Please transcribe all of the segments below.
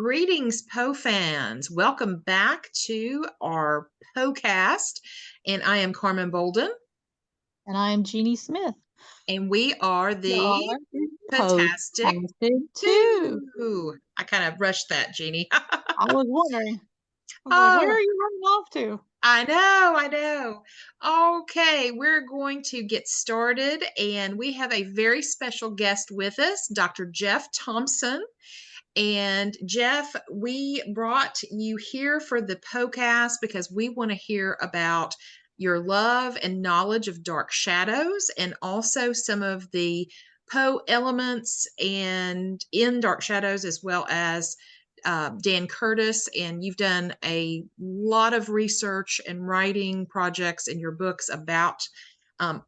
Greetings, Poe fans. Welcome back to our Poecast. And I am Carmen Bolden. And I am Jeannie Smith. And we are the Fantastic Two. Two. I kind of rushed that, Jeannie. I was wondering. Where Oh, are you running off to? I know. Okay, we're going to get started. And we have a very special guest with us, Dr. Jeff Thompson. And Jeff, we brought you here for the podcast because we want to hear about your love and knowledge of Dark Shadows and also some of the Poe elements and in Dark Shadows, as well as Dan Curtis. And you've done a lot of research and writing projects in your books about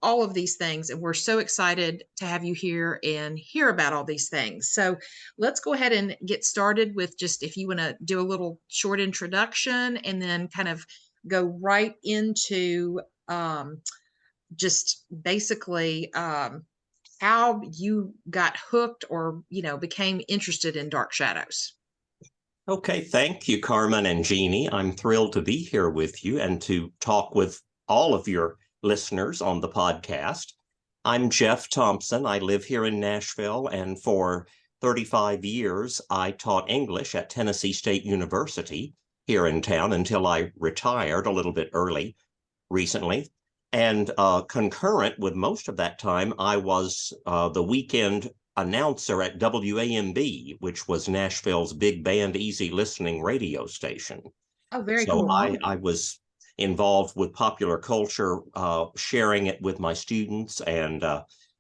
all of these things. And we're so excited to have you here and hear about all these things. So let's go ahead and get started with just if you want to do a little short introduction and then kind of go right into just basically how you got hooked or, became interested in Dark Shadows. Okay, thank you, Carmen and Jeannie. I'm thrilled to be here with you and to talk with all of your listeners on the podcast. I'm Jeff Thompson. I live here in Nashville, and for 35 years, I taught English at Tennessee State University here in town until I retired a little bit early recently. And concurrent with most of that time, I was the weekend announcer at WAMB, which was Nashville's big band, easy listening radio station. Oh, very cool. So I was involved with popular culture, sharing it with my students and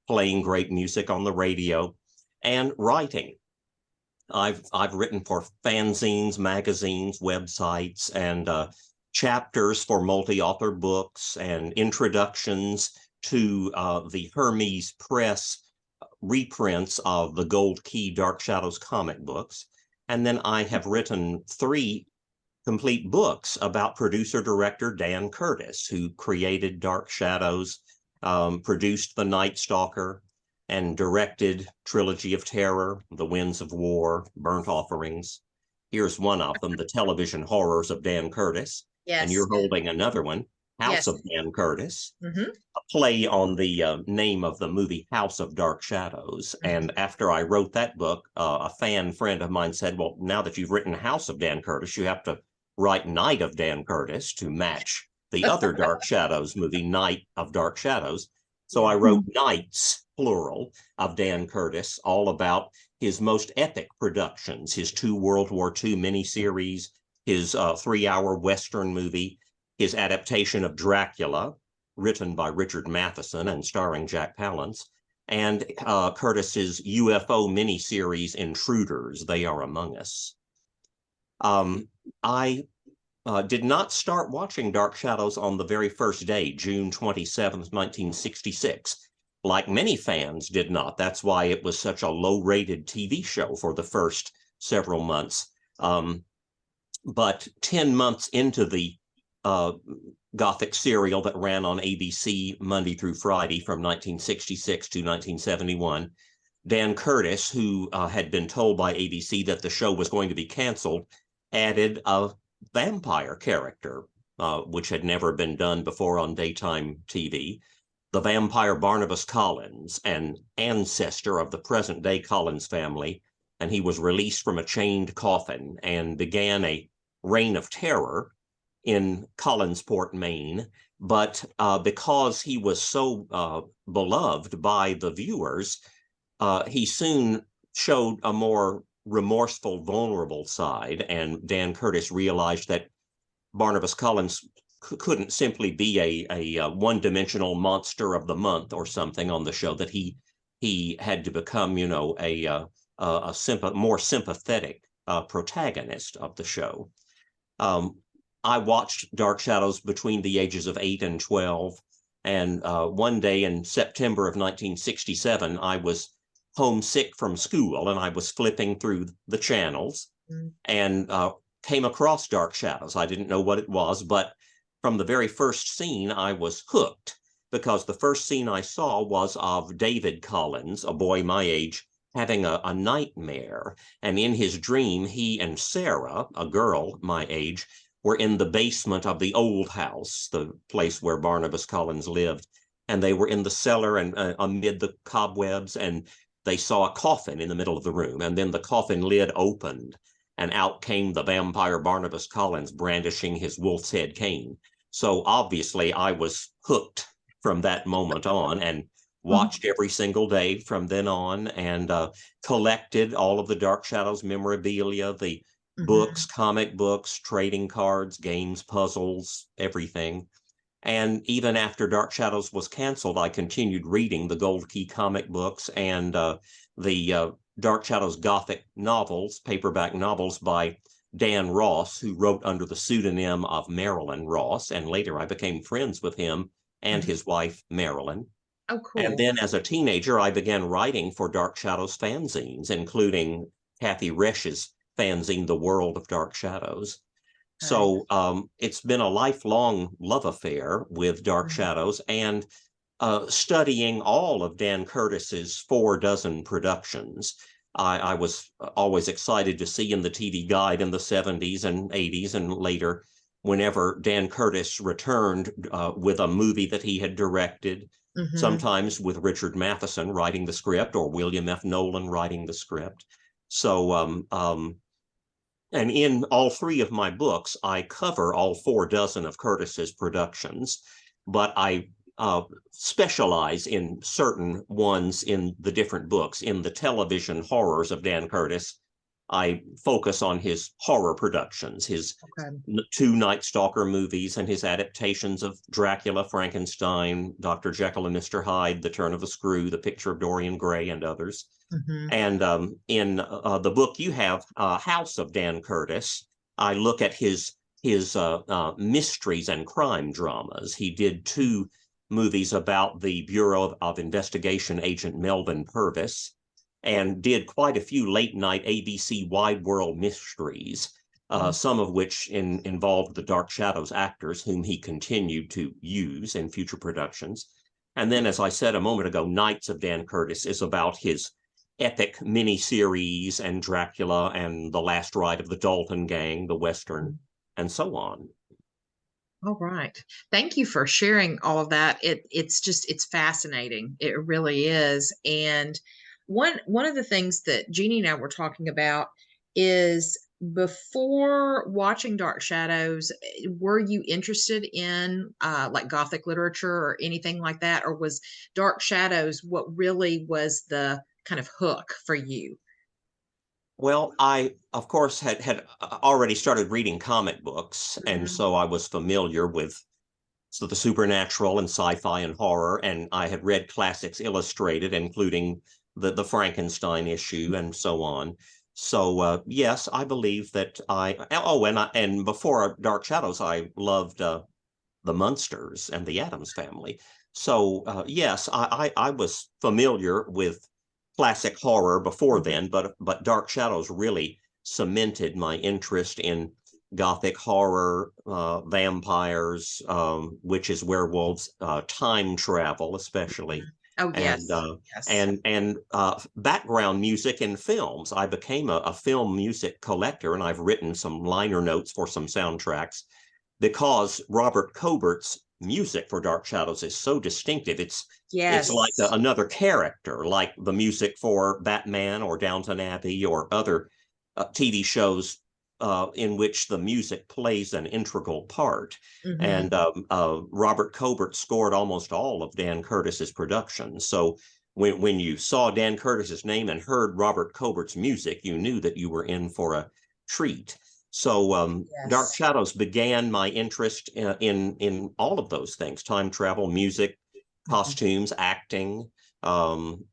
playing great music on the radio and writing. I've written for fanzines, magazines, websites, and chapters for multi-author books and introductions to the Hermes Press reprints of the Gold Key Dark Shadows comic books. And then I have written 3 complete books about producer-director Dan Curtis, who created Dark Shadows, produced The Night Stalker, and directed Trilogy of Terror, The Winds of War, Burnt Offerings. Here's one of them, The Television Horrors of Dan Curtis. Yes. And you're holding another one, House of Dan Curtis, a play on the name of the movie House of Dark Shadows. And after I wrote that book, a fan friend of mine said, well, now that you've written House of Dan Curtis, you have to write Night of Dan Curtis to match the other Dark Shadows movie, Night of Dark Shadows. So I wrote Nights, plural, of Dan Curtis, all about his most epic productions, his 2 World War II miniseries, his 3-hour Western movie, his adaptation of Dracula, written by Richard Matheson and starring Jack Palance, and Curtis's UFO miniseries, Intruders, They Are Among Us. I did not start watching Dark Shadows on the very first day, June 27th, 1966. Like many fans did not. That's why it was such a low-rated TV show for the first several months. But 10 months into the Gothic serial that ran on ABC Monday through Friday from 1966 to 1971, Dan Curtis, who had been told by ABC that the show was going to be canceled, added a vampire character, which had never been done before on daytime TV. The vampire Barnabas Collins, an ancestor of the present-day Collins family, and he was released from a chained coffin and began a reign of terror in Collinsport, Maine. But because he was so beloved by the viewers, he soon showed a more remorseful, vulnerable side, and Dan Curtis realized that Barnabas Collins couldn't simply be a one-dimensional monster of the month or something on the show, that he had to become, a more sympathetic protagonist of the show. I watched Dark Shadows between the ages of 8 and 12, and one day in September of 1967, I was homesick from school, and I was flipping through the channels and came across Dark Shadows. I didn't know what it was, but from the very first scene, I was hooked, because the first scene I saw was of David Collins, a boy my age, having a nightmare. And in his dream, he and Sarah, a girl my age, were in the basement of the old house, the place where Barnabas Collins lived. And they were in the cellar and amid the cobwebs, and they saw a coffin in the middle of the room. And then the coffin lid opened, and out came the vampire Barnabas Collins brandishing his wolf's head cane. So obviously, I was hooked from that moment on and watched every single day from then on, and collected all of the Dark Shadows memorabilia, the books, comic books, trading cards, games, puzzles, everything. And even after Dark Shadows was canceled, I continued reading the Gold Key comic books and the Dark Shadows Gothic novels, paperback novels by Dan Ross, who wrote under the pseudonym of Marilyn Ross. And later I became friends with him and his wife, Marilyn. Oh, And cool. then as a teenager, I began writing for Dark Shadows fanzines, including Kathy Resch's fanzine, The World of Dark Shadows. Okay. So it's been a lifelong love affair with Dark Shadows, and studying all of Dan Curtis's 4 dozen productions. I was always excited to see in the TV Guide in the 70s and 80s and later, whenever Dan Curtis returned with a movie that he had directed, sometimes with Richard Matheson writing the script or William F. Nolan writing the script. So and in all 3 of my books, I cover all 4 dozen of Curtis's productions, but I specialize in certain ones in the different books. In the television horrors of Dan Curtis, I focus on his horror productions, his 2 Night Stalker movies, and his adaptations of Dracula, Frankenstein, Dr. Jekyll and Mr. Hyde, The Turn of the Screw, The Picture of Dorian Gray, and others. And in the book you have, House of Dan Curtis, I look at his mysteries and crime dramas. He did 2 movies about the Bureau of Investigation agent Melvin Purvis, and did quite a few late night ABC Wide World mysteries, some of which involved the Dark Shadows actors, whom he continued to use in future productions. And then, as I said a moment ago, Nights of Dan Curtis is about his epic miniseries and Dracula and The Last Ride of the Dalton Gang, the Western, and so on. All right. Thank you for sharing all of that. It's fascinating. It really is. And one of the things that Jeannie and I were talking about is, before watching Dark Shadows, were you interested in like Gothic literature or anything like that? Or was Dark Shadows what really was the kind of hook for you? Well, I, of course, had already started reading comic books, and so I was familiar with the supernatural and sci-fi and horror, and I had read classics illustrated, including the Frankenstein issue and so on. So yes, I believe that and before Dark Shadows, I loved the Munsters and the Addams Family. So yes, I was familiar with classic horror before then, but Dark Shadows really cemented my interest in Gothic horror, vampires, witches, werewolves, time travel, especially, Oh, and yes. Yes. background music in films. I became a film music collector, and I've written some liner notes for some soundtracks because Robert Cobert's music for Dark Shadows is so distinctive. It's like Yes. another character, like the music for Batman or Downton Abbey or other TV shows in which the music plays an integral part. And Robert Cobert scored almost all of Dan Curtis's productions. So when you saw Dan Curtis's name and heard Robert Cobert's music, you knew that you were in for a treat. So Dark Yes. Shadows began my interest in all of those things: time travel, music, costumes, acting,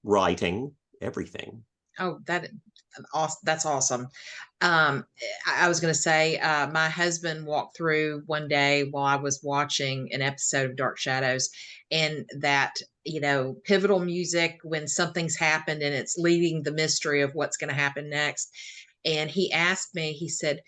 writing, everything. Oh, that's awesome. I was going to say, my husband walked through one day while I was watching an episode of Dark Shadows, and that, pivotal music when something's happened and it's leading the mystery of what's going to happen next. And he asked me, he said,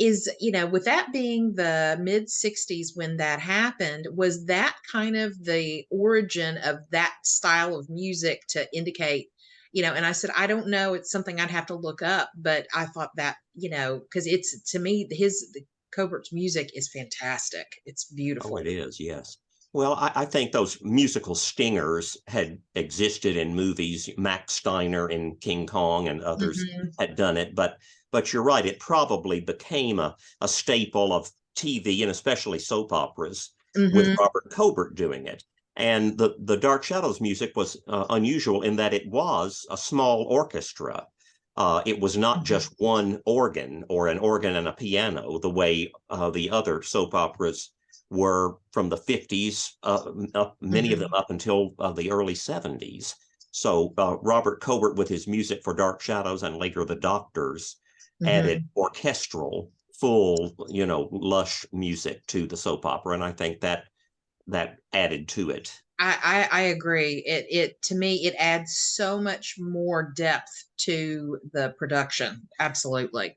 with that being the mid 60s when that happened, was that kind of the origin of that style of music to indicate And I said, I don't know. It's something I'd have to look up, but I thought that, because it's, to me, Cobert's music is fantastic. It's Oh, beautiful. it is, yes. Well, I think those musical stingers had existed in movies. Max Steiner in King Kong and others Hmm. had done it, but you're right, it probably became a staple of TV and especially soap operas with Hmm. Robert Cobert doing it. And the Dark Shadows music was unusual in that it was a small orchestra. It was not Hmm. just one organ or an organ and a piano, the way the other soap operas were from the 50s, many of them Hmm. up until the early 70s. So Robert Cobert, with his music for Dark Shadows and later The Doctors, added Hmm. orchestral, full, lush music to the soap opera, and I think that added to it. I agree. It to me it adds so much more depth to the production. Absolutely.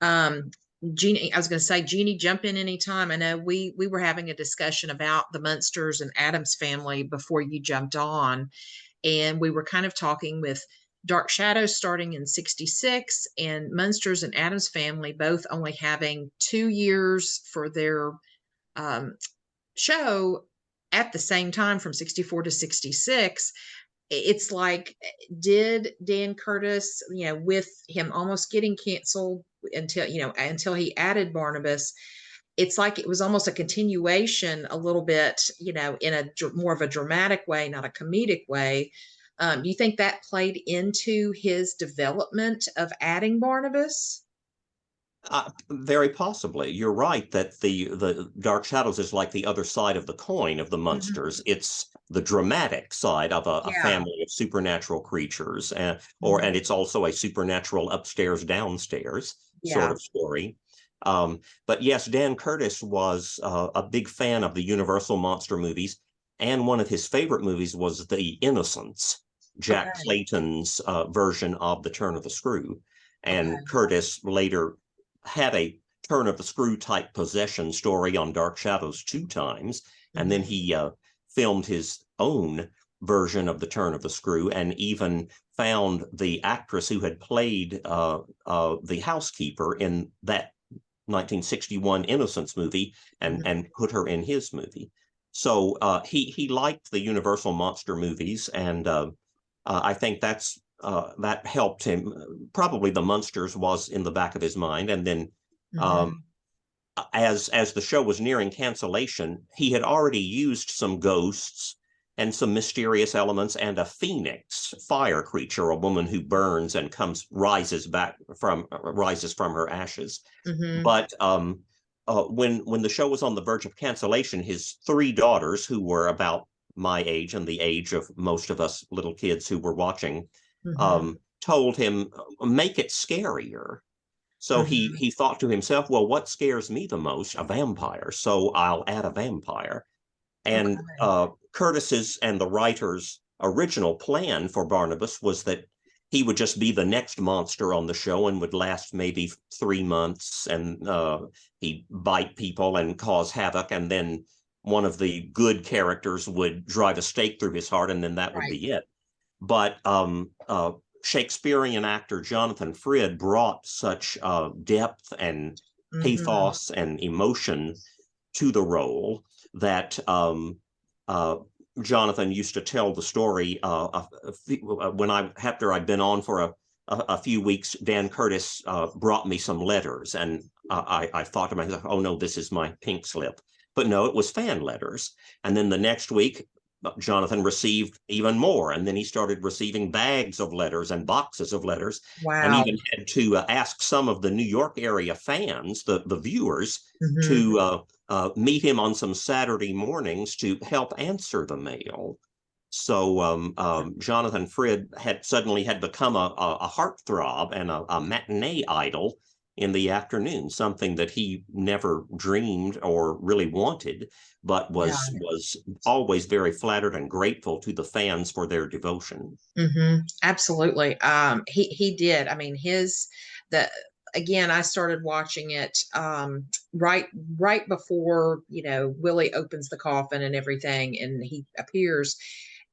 Um, Jeannie, I was going to say, Jeannie, jump in anytime. I know we were having a discussion about the Munsters and Adams Family before you jumped on, and we were kind of talking with Dark Shadows starting in '66 and Munsters and Adams Family both only having 2 years for their um, show at the same time from '64 to '66. It's like, did Dan Curtis, with him almost getting canceled until he added Barnabas, it's like it was almost a continuation a little bit, in a more of a dramatic way, not a comedic way. Do you think that played into his development of adding Barnabas? Very possibly. You're right that the Dark Shadows is like the other side of the coin of the Mhm. monsters. It's the dramatic side of a Yeah. family of supernatural creatures, and Mhm. it's also a supernatural upstairs downstairs sort Yeah. of story. But yes, Dan Curtis was a big fan of the Universal monster movies, and one of his favorite movies was The Innocents, Jack Okay. Clayton's version of The Turn of the Screw. And Okay. Curtis later had a turn of the screw type possession story on Dark Shadows 2 times, and then Mhm. he filmed his own version of the turn of the screw, and even found the actress who had played the housekeeper in that 1961 Innocence movie, and Mhm. put her in his movie. So he liked the Universal monster movies, and I think that helped him. Probably the Munsters was in the back of his mind, and then um, Mhm. as the show was nearing cancellation, he had already used some ghosts and some mysterious elements and a phoenix fire creature, a woman who burns and rises from her ashes. Mhm. But when the show was on the verge of cancellation, his three daughters, who were about my age and the age of most of us little kids who were watching, Mhm. told him, make it scarier. So Mhm. he thought to himself, well, what scares me the most? A vampire. So I'll add a vampire. And Okay. Curtis's and the writer's original plan for Barnabas was that he would just be the next monster on the show and would last maybe 3 months, and he'd bite people and cause havoc, and then one of the good characters would drive a stake through his heart, and then that would Right. be it. But Shakespearean actor Jonathan Frid brought such depth and Mhm. pathos and emotion to the role that uh, Jonathan used to tell the story when after I'd been on for a few weeks. Dan Curtis brought me some letters, and I thought to myself, "Oh no, this is my pink slip." But no, it was fan letters. And then the next week, Jonathan received even more, and then he started receiving bags of letters and boxes of letters, and Wow. even had to ask some of the New York area fans, the viewers, Mhm. to meet him on some Saturday mornings to help answer the mail. So Jonathan Frid had suddenly had become a heartthrob and a matinee idol in the afternoon, something that he never dreamed or really wanted, but Yeah. was always very flattered and grateful to the fans for their devotion. Absolutely. He did. I mean, the again, I started watching it right before Willie opens the coffin and everything, and he appears.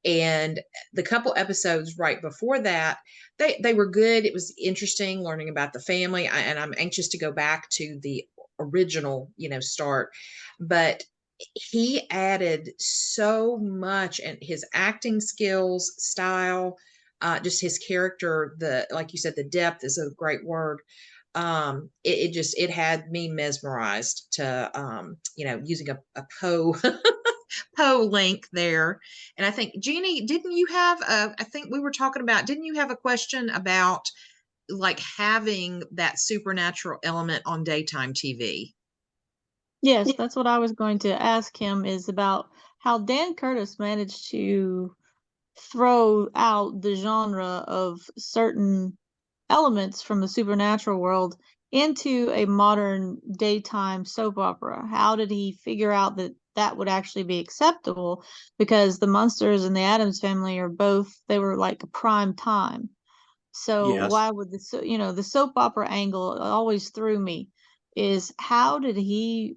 And the couple episodes right before that, they were good. It was interesting learning about the family, and I'm anxious to go back to the original, start. But he added so much, and his acting skills, style, just his character, like you said, the depth is a great word. It had me mesmerized to using a Poe Poe link there. And I think, Jeannie, didn't you have I think we were talking about, didn't you have a question about like having that supernatural element on daytime TV? Yes, that's what I was going to ask him, is about how Dan Curtis managed to throw out the genre of certain elements from the supernatural world into a modern daytime soap opera. How did he figure out that that would actually be acceptable? Because the Munsters and the Addams Family are both, they were like prime time. So Yes. why would the soap opera angle always threw me, is how did he,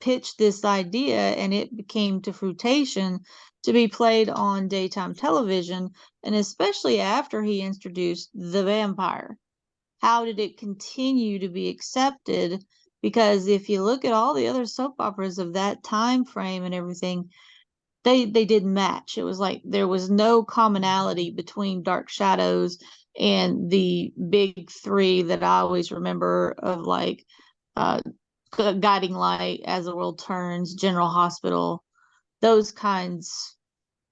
pitch this idea and it became to fruition to be played on daytime television, and especially after he introduced the vampire? How did it continue to be accepted? Because if you look at all the other soap operas of that time frame and everything, they didn't match. It was like there was no commonality between Dark Shadows and the big three that I always remember of, like, uh, Guiding Light, As the World Turns, General Hospital, those kinds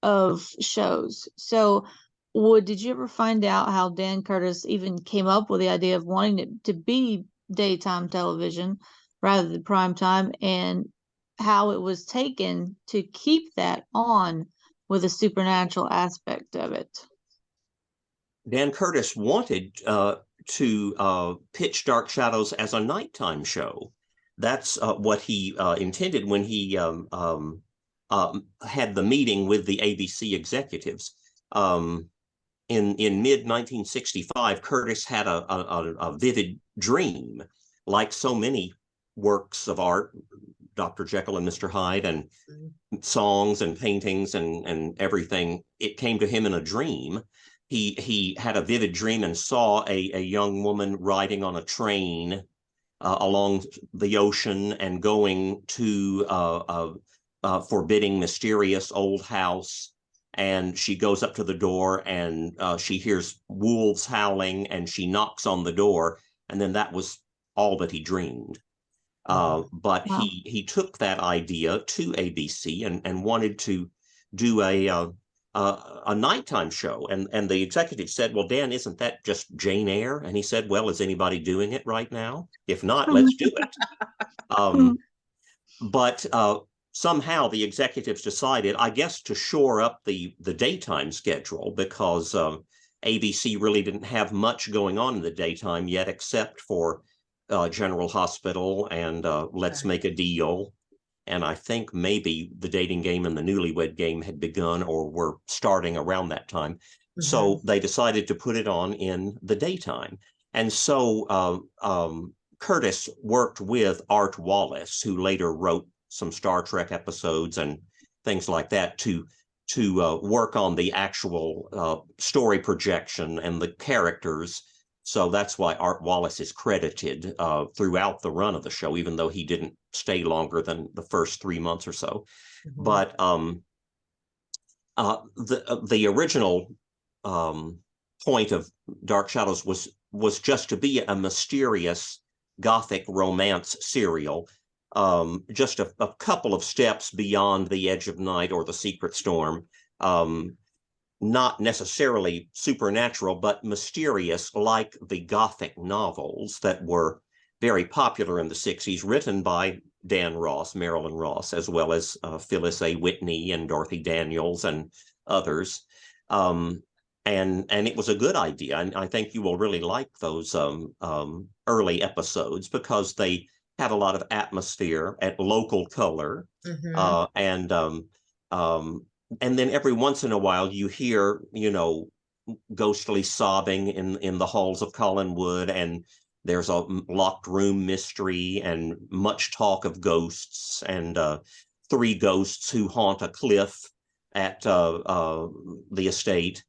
of shows. So, did you ever find out how Dan Curtis even came up with the idea of wanting it to be daytime television rather than prime time, and how it was taken to keep that on with a supernatural aspect of it? Dan Curtis wanted to pitch Dark Shadows as a nighttime show. That's what he intended when he had the meeting with the ABC executives. In mid 1965, Curtis had a vivid dream, like so many works of art, Dr. Jekyll and Mr. Hyde, and songs and paintings and everything. It came to him in a dream. He had a vivid dream and saw a young woman riding on a train along the ocean and going to a forbidding, mysterious old house. And she goes up to the door and she hears wolves howling, and she knocks on the door. And then that was all that he dreamed. But Wow. he took that idea to ABC and wanted to do a nighttime show, and the executive said, "Well, Dan, isn't that just Jane Eyre?" And he said, "Well, is anybody doing it right now? If not, let's do it." But somehow the executives decided, I guess, to shore up the daytime schedule, because ABC really didn't have much going on in the daytime yet, except for General Hospital and Let's Make a Deal. And I think maybe The Dating Game and The Newlywed Game had begun or were starting around that time. So they decided to put it on in the daytime. And so Curtis worked with Art Wallace, who later wrote some Star Trek episodes and things like that, to work on the actual story projection and the characters. So that's why Art Wallace is credited throughout the run of the show, even though he didn't stay longer than the first 3 months or so. But the original point of Dark Shadows was just to be a mysterious Gothic romance serial, just a couple of steps beyond The Edge of Night or The Secret Storm. Not necessarily supernatural, but mysterious, like the Gothic novels that were very popular in the 60s, written by Dan Ross, Marilyn Ross, as well as Phyllis A. Whitney and Dorothy Daniels and others. And it was a good idea. And I think you will really like those early episodes, because they have a lot of atmosphere at local color. And then every once in a while you hear, ghostly sobbing in the halls of Collinwood, and there's a locked room mystery and much talk of ghosts, and 3 ghosts who haunt a cliff at the estate,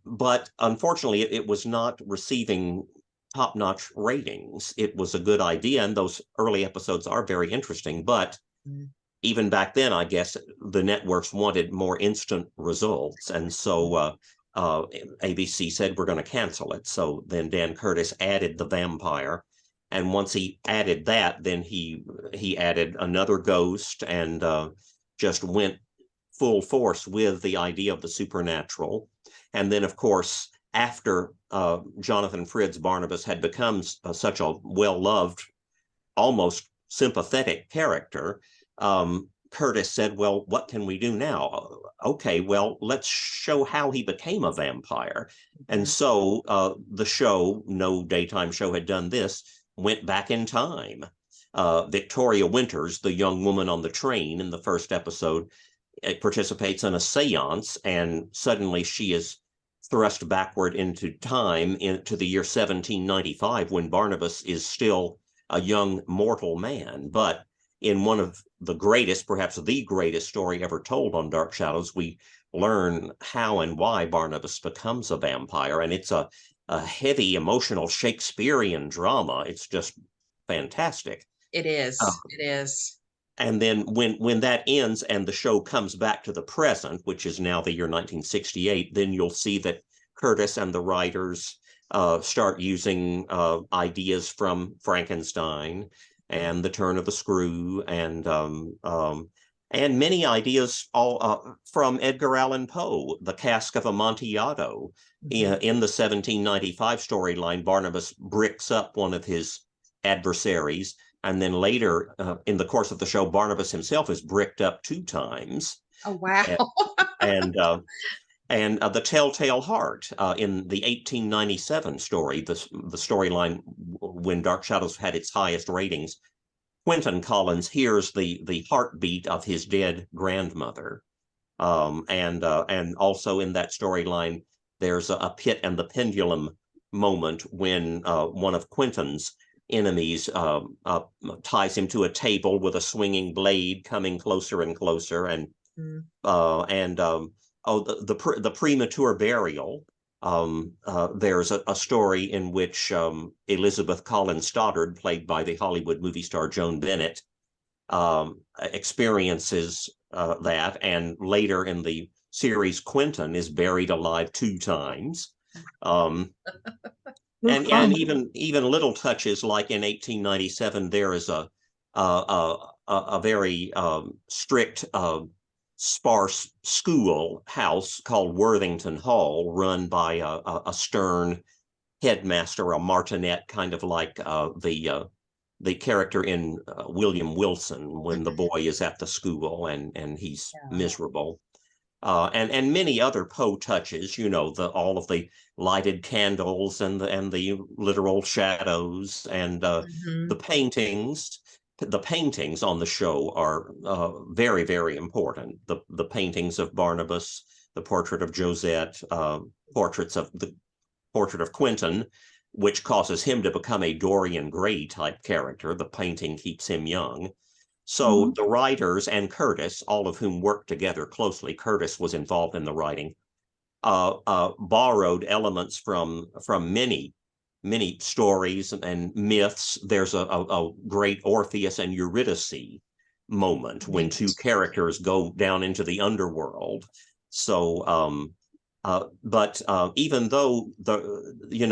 but unfortunately, it was not receiving top-notch ratings. It was a good idea, and those early episodes are very interesting, but even back then, I guess the networks wanted more instant results, and so ABC said we're going to cancel it. So then Dan Curtis added the vampire, and once he added that, then he added another ghost, and just went full force with the idea of the supernatural. And then, of course, after Jonathan Frid's Barnabas had become such a well-loved, almost sympathetic character, Curtis said, well, what can we do now? Okay, well, let's show how he became a vampire. And so the show, no daytime show had done this, went back in time. Victoria Winters, the young woman on the train in the first episode, participates in a seance, and suddenly she is thrust backward into time into the year 1795, when Barnabas is still a young mortal man. But in one of the greatest, perhaps the greatest story ever told on Dark Shadows, we learn how and why Barnabas becomes a vampire. And it's a heavy, emotional Shakespearean drama. It's just fantastic. It is. It is. And then when that ends and the show comes back to the present, which is now the year 1968, then you'll see that Curtis and the writers start using ideas from Frankenstein and The Turn of the Screw, and many ideas all from Edgar Allan Poe, The Cask of Amontillado. In the 1795 storyline, Barnabas bricks up one of his adversaries, and then later in the course of the show, Barnabas himself is bricked up 2 times. Oh, wow. And The Telltale Heart in the 1897 story, the storyline when Dark Shadows had its highest ratings, Quentin Collins hears the heartbeat of his dead grandmother. And also in that storyline, there's a Pit and the Pendulum moment when one of Quentin's enemies ties him to a table with a swinging blade coming closer and closer, and the premature burial. There's a story in which Elizabeth Collins Stoddard, played by the Hollywood movie star Joan Bennett, experiences that, and later in the series, Quentin is buried alive 2 times. And even little touches, like in 1897, there is a very strict, sparse schoolhouse called Worthington Hall, run by a stern headmaster, a martinet, kind of like the character in William Wilson, when the boy is at the school and he's miserable. And many other Poe touches, all of the lighted candles and the literal shadows, and the paintings. The paintings on the show are very, very important. The paintings of Barnabas, the portrait of Josette, portrait of Quentin, which causes him to become a Dorian Gray type character. The painting keeps him young. So the writers and Curtis, all of whom worked together closely, Curtis was involved in the writing, borrowed elements from many stories and myths. There's a great Orpheus and Eurydice moment when 2 characters go down into the underworld. So, but even though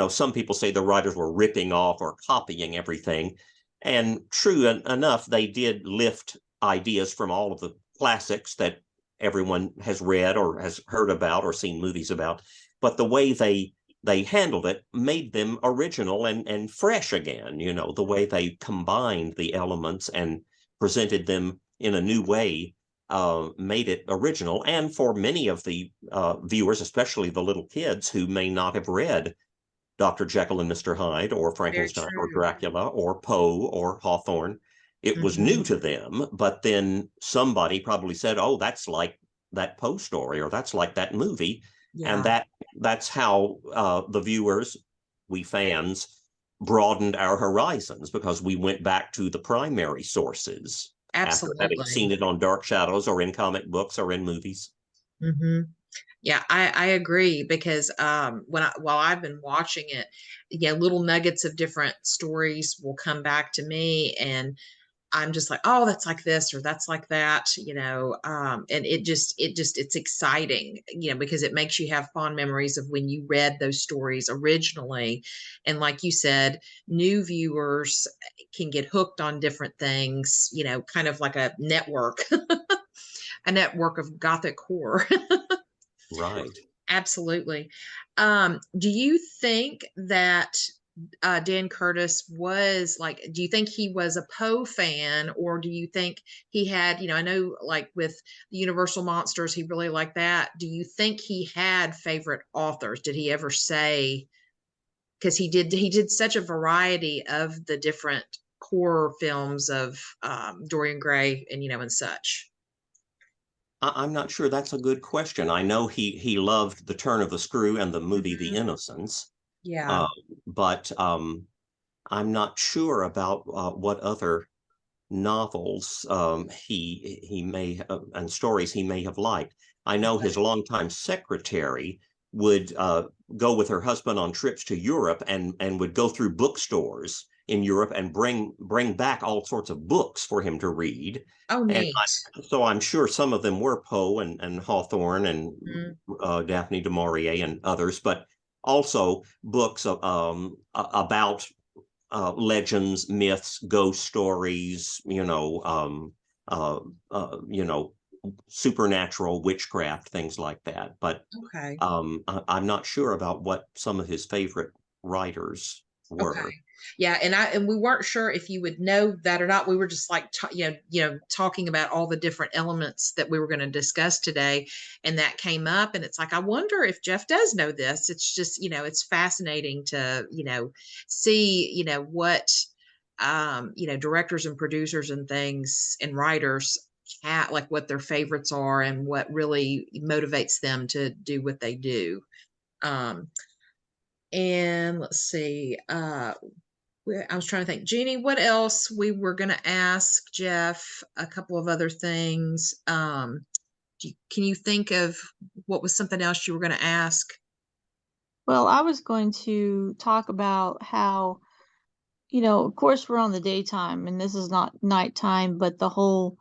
some people say the writers were ripping off or copying everything, and true enough, they did lift ideas from all of the classics that everyone has read or has heard about or seen movies about, but the way they handled it made them original and fresh again. The way they combined the elements and presented them in a new way made it original. And for many of the viewers, especially the little kids who may not have read Dr. Jekyll and Mr. Hyde or Frankenstein or Dracula or Poe or Hawthorne, it was new to them. But then somebody probably said, oh, that's like that Poe story, or that's like that movie. And that's how the viewers, we fans, broadened our horizons, because we went back to the primary sources. after having Absolutely. seen it on Dark Shadows or in comic books or in movies. Hmm. Yeah, I agree because while I've been watching it, yeah, little nuggets of different stories will come back to me, and I'm just like, oh, that's like this or that's like that, and it's exciting, because it makes you have fond memories of when you read those stories originally. And like you said, new viewers can get hooked on different things, kind of like a network, a network of gothic horror. Right. Absolutely. Do you think that Dan Curtis was like, do you think he was a Poe fan, or do you think he had, I know like with the Universal Monsters, he really liked that. Do you think he had favorite authors? Did he ever say, because he did such a variety of the different horror films of Dorian Gray and, and such. I'm not sure that's a good question. I know he loved The Turn of the Screw and the movie The Mhm. Innocents, Yeah. uh, but I'm not sure about what other novels he may and stories he may have liked. I know his Okay. longtime secretary would go with her husband on trips to Europe and would go through bookstores in Europe and bring back all sorts of books for him to read. Oh, And neat. so I'm sure some of them were Poe and Hawthorne and Mhm. Daphne du Maurier and others, but also books about legends, myths, ghost stories, you know, supernatural witchcraft, things like that. But Okay. I'm not sure about what some of his favorite writers Okay. were. Yeah, and we weren't sure if you would know that or not. We were just like talking about all the different elements that we were going to discuss today, and that came up, and it's like I wonder if Jeff does know this. It's just, it's fascinating to, see, what directors and producers and things and writers like what their favorites are and what really motivates them to do what they do. Um and let's see. I was trying to think, Jeannie, what else we were going to ask Jeff? A couple of other things. Can you think of what was something else you were going to ask? Well, I was going to talk about how, of course we're on the daytime and this is not nighttime, but the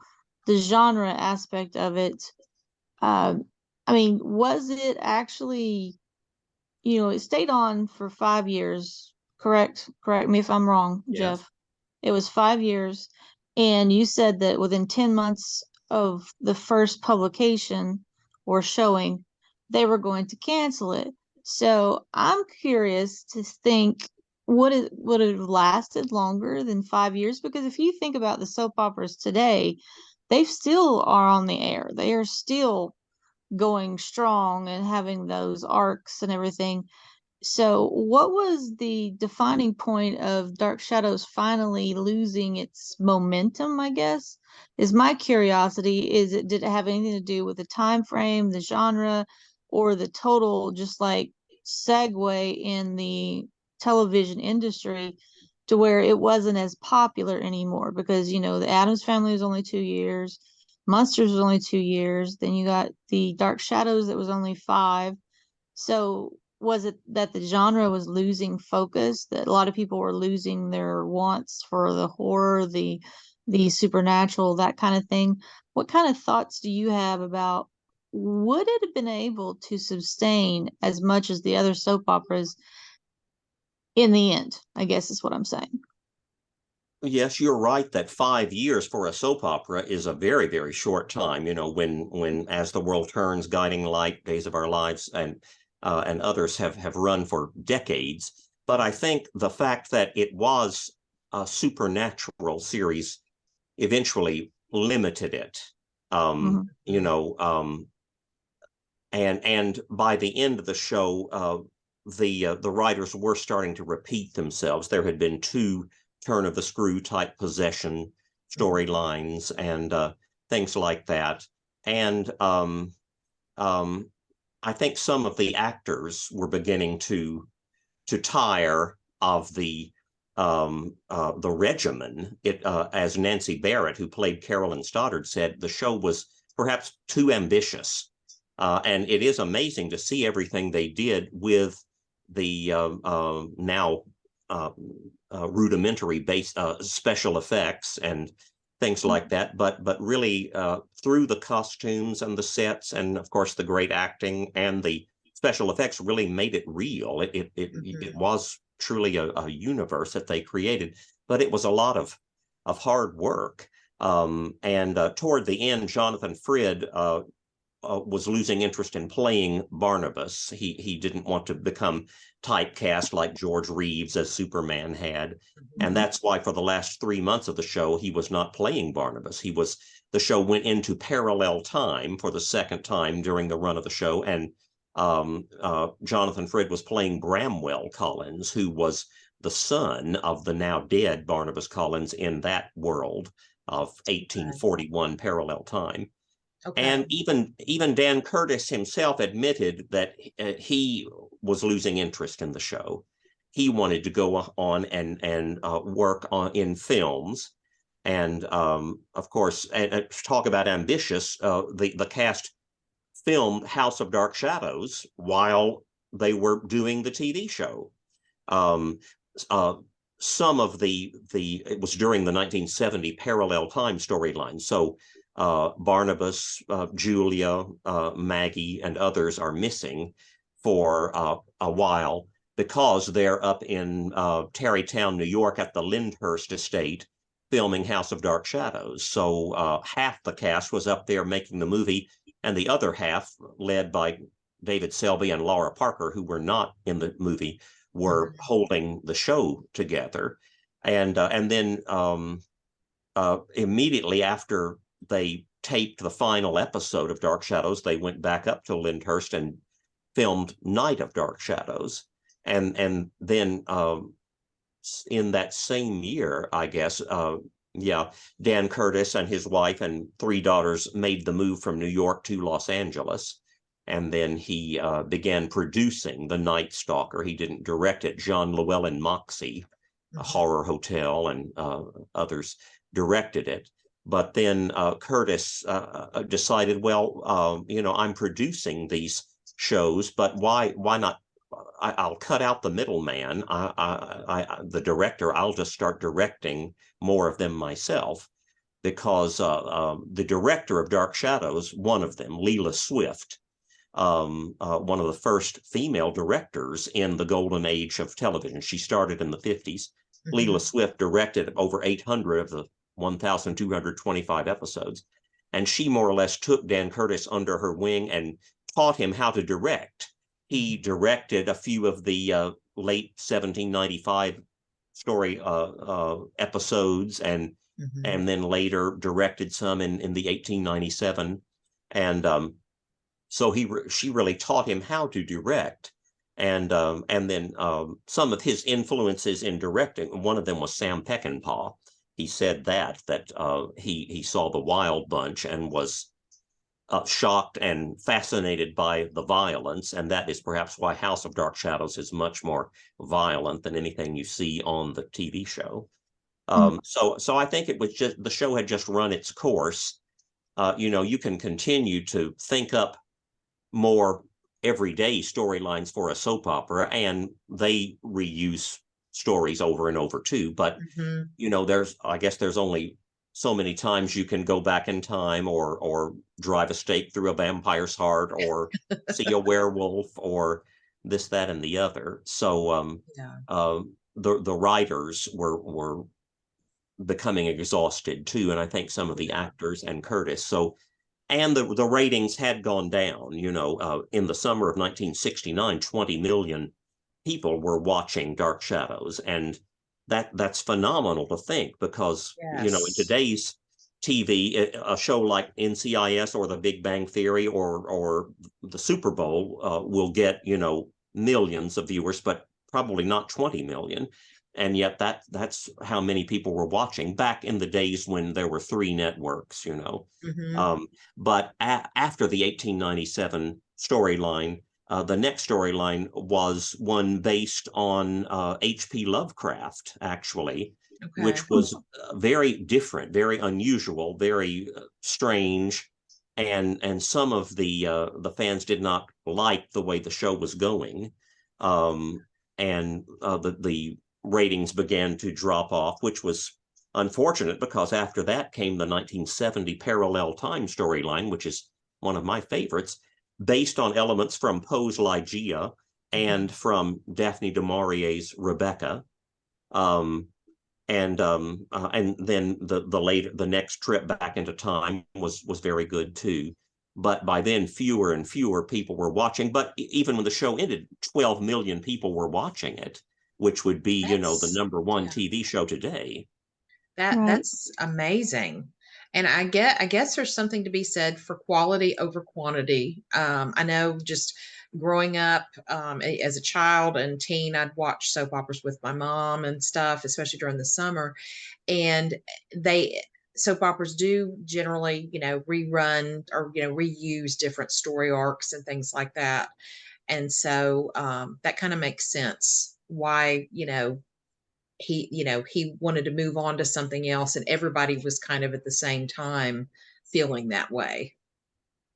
genre aspect of it. Um, I mean, was it actually, it stayed on for 5 years, correct? Correct me if I'm wrong, Yes. Jeff. It was 5 years. And you said that within 10 months of the first publication or showing, they were going to cancel it. So I'm curious to think, would it have lasted longer than 5 years? Because if you think about the soap operas today, they still are on the air. They are still going strong and having those arcs and everything. So, what was the defining point of Dark Shadows finally losing its momentum, I guess? Is my curiosity. Did it have anything to do with the time frame, the genre, or the total just like segue in the television industry to where it wasn't as popular anymore? Because, the Addams Family was only 2 years, Monsters was only 2 years, then you got the Dark Shadows that was only five. So was it that the genre was losing focus, that a lot of people were losing their wants for the horror, the supernatural, that kind of thing? What kind of thoughts do you have about would it have been able to sustain as much as the other soap operas in the end? I guess is what I'm saying. Yes, you're right that 5 years for a soap opera is a very, very short time. When As the World Turns, Guiding Light, Days of Our Lives, and others have run for decades. But I think the fact that it was a supernatural series eventually limited it. Um, Hmm. you know, and by the end of the show, the writers were starting to repeat themselves. There had been two turn of the screw type possession storylines and things like that, and I think some of the actors were beginning to tire of the the regimen. As Nancy Barrett, who played Carolyn Stoddard, said, the show was perhaps too ambitious. And it is amazing to see everything they did with the now rudimentary base special effects and things like that, but really through the costumes and the sets, and of course the great acting and the special effects, really made it real. It was truly a universe that they created, but it was a lot of hard work. And toward the end, Jonathan Frid was losing interest in playing Barnabas. He didn't want to become typecast like George Reeves as Superman had. And that's why for the last 3 months of the show, he was not playing Barnabas. The show went into parallel time for the second time during the run of the show. And Jonathan Frid was playing Bramwell Collins, who was the son of the now dead Barnabas Collins in that world of 1841 parallel time. Okay. And even Dan Curtis himself admitted that he was losing interest in the show. He wanted to go on and work in films. And of course, and talk about ambitious, the cast filmed House of Dark Shadows while they were doing the TV show. Some of it was during the 1970 parallel time storyline. So Barnabas, Julia, Maggie, and others are missing for a while because they're up in Tarrytown, New York at the Lyndhurst estate filming House of Dark Shadows. So half the cast was up there making the movie, and the other half, led by David Selby and Laura Parker, who were not in the movie, were holding the show together. And then immediately after they taped the final episode of Dark Shadows, they went back up to Lyndhurst and filmed Night of Dark Shadows. And then in that same year, I guess, Dan Curtis and his wife and 3 daughters made the move from New York to Los Angeles. And then he began producing The Night Stalker. He didn't direct it. Jean Llewellyn Moxey, a Horror Hotel, and others directed it. But then Curtis decided, well, I'm producing these shows, but why not? I'll cut out the middleman. The director, I'll just start directing more of them myself, because the director of Dark Shadows, one of them, Leela Swift, one of the first female directors in the golden age of television. She started in the 50s. Leela Swift directed over 800 of the 1,225 episodes. And she more or less took Dan Curtis under her wing and taught him how to direct. He directed a few of the late 1795 story episodes, and then later directed some in the 1897. And so she really taught him how to direct. And then some of his influences in directing, one of them was Sam Peckinpah. He said that he saw The Wild Bunch and was shocked and fascinated by the violence, and that is perhaps why House of Dark Shadows is much more violent than anything you see on the TV show. So I think it was just, the show had just run its course. You can continue to think up more everyday storylines for a soap opera, and they reuse stories over and over too. But I guess there's only so many times you can go back in time, or drive a stake through a vampire's heart, or see a werewolf, or this, that, and the other. So the writers were becoming exhausted too, and I think some of the actors and Curtis. So, and the ratings had gone down. In the summer of 1969, 20 million people were watching Dark Shadows, and that's phenomenal to think, because in today's TV, a show like NCIS or The Big Bang Theory or the Super Bowl will get millions of viewers, but probably not 20 million. And yet that's how many people were watching back in the days when there were 3 networks. But after the 1897 storyline, The next storyline was one based on H.P. Lovecraft, actually, Okay. which was very different, very unusual, very strange, and some of the fans did not like the way the show was going, and the ratings began to drop off, which was unfortunate because after that came the 1970 Parallel Time storyline, which is one of my favorites, based on elements from Poe's Ligeia and from Daphne du Maurier's Rebecca. And then the next trip back into time was very good too. But by then, fewer and fewer people were watching. But even when the show ended, 12 million people were watching it, which would be, the That's number one yeah. TV show today. Right. That's amazing. And I guess there's something to be said for quality over quantity. I know just growing up as a child and teen, I'd watch soap operas with my mom and stuff, especially during the summer. And they soap operas do generally, rerun or reuse different story arcs and things like that. And so that kind of makes sense why he wanted to move on to something else, and everybody was kind of at the same time feeling that way.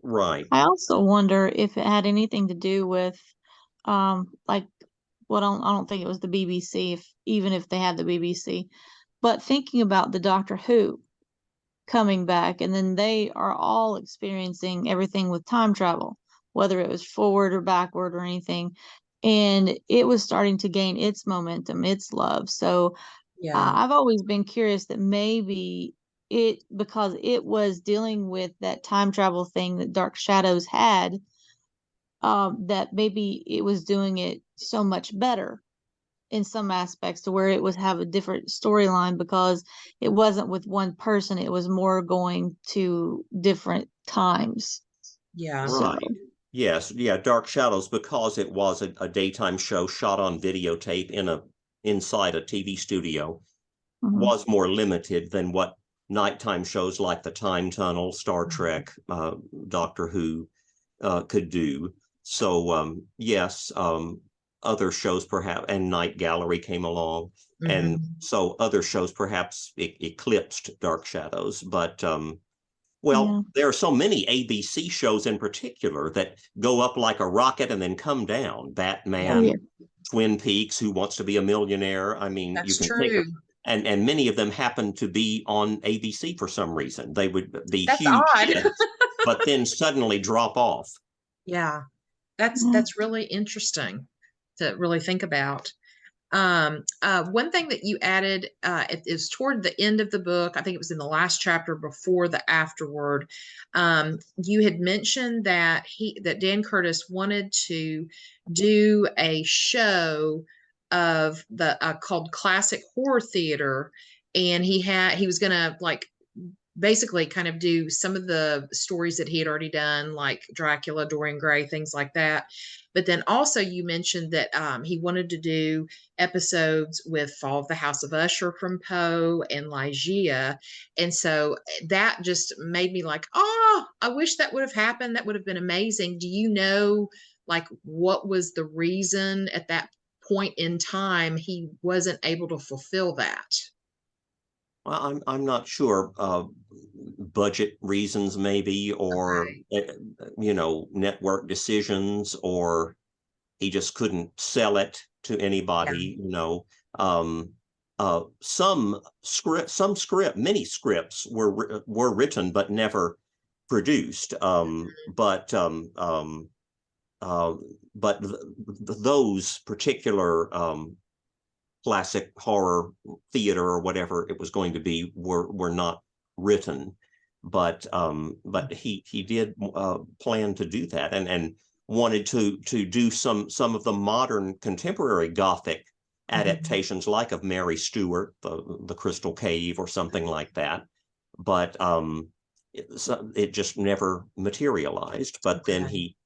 Right. I also wonder if it had anything to do with, like, well, I don't think it was the BBC, if even if they had the BBC, but thinking about the Doctor Who coming back, and then they are all experiencing everything with time travel, whether it was forward or backward or anything, and it was starting to gain its momentum, its love. So Yeah. I've always been curious that maybe because it was dealing with that time travel thing that Dark Shadows had, that maybe it was doing it so much better in some aspects to where it was have a different storyline because it wasn't with one person, it was more going to different times. Yeah. So, Right. Yes. Yeah. Dark Shadows, because it was a daytime show shot on videotape inside a TV studio, mhm. was more limited than what nighttime shows like The Time Tunnel, Star Trek, Doctor Who could do. So yes, other shows perhaps, and Night Gallery came along, and Hmm. so other shows perhaps eclipsed Dark Shadows. But well, Yeah. there are so many ABC shows in particular that go up like a rocket and then come down. Oh Yeah, yeah. Batman, Twin Peaks, Who Wants to Be a Millionaire. I mean, you that's can think true. of, and many of them happen to be on ABC for some reason. They would be That's huge odd. hits, but then suddenly drop off. Yeah, that's Yeah. that's really interesting to really think about. One thing that you added it is toward the end of the book. I think it was in the last chapter before the afterword. You had mentioned that Dan Curtis wanted to do a show of the called classic horror theater, and he was gonna like basically kind of do some of the stories that he had already done, like Dracula, Dorian Gray, things like that. But then also, you mentioned that he wanted to do episodes with Fall of the House of Usher from Poe and Ligeia. And so that just made me like, oh, I wish that would have happened. That would have been amazing. Do you know, like, what was the reason at that point in time he wasn't able to fulfill that? Well, I'm not sure. Budget reasons, maybe, or Okay. network decisions, or he just couldn't sell it to Yeah. anybody. Um, many scripts were written but never produced. Uh, but those particular classic horror theater or whatever it was going to be were not written, but he did plan to do that, and wanted to do some of the modern contemporary Gothic Mhm. adaptations, like of Mary Stuart, the Crystal Cave or something like that. But it just never materialized. But then Okay.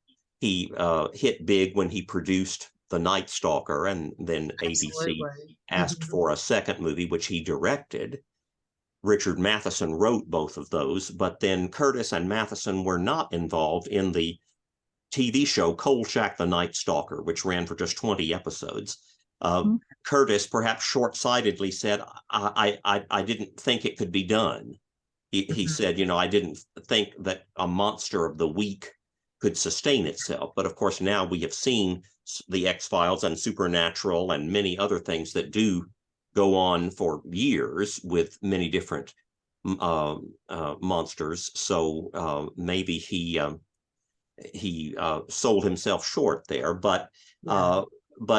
he hit big when he produced The Night Stalker, and then ABC Absolutely. asked Mhm. for a second movie, which he directed. Richard Matheson wrote both of those, but then Curtis and Matheson were not involved in the TV show Kolchak the Night Stalker, which ran for just 20 episodes. Curtis perhaps short-sightedly said, I didn't think it could be done. He said, I didn't think that a monster of the week could sustain itself. But of course, now we have seen the X-Files and Supernatural and many other things that do go on for years with many different monsters. So maybe he sold himself short there. But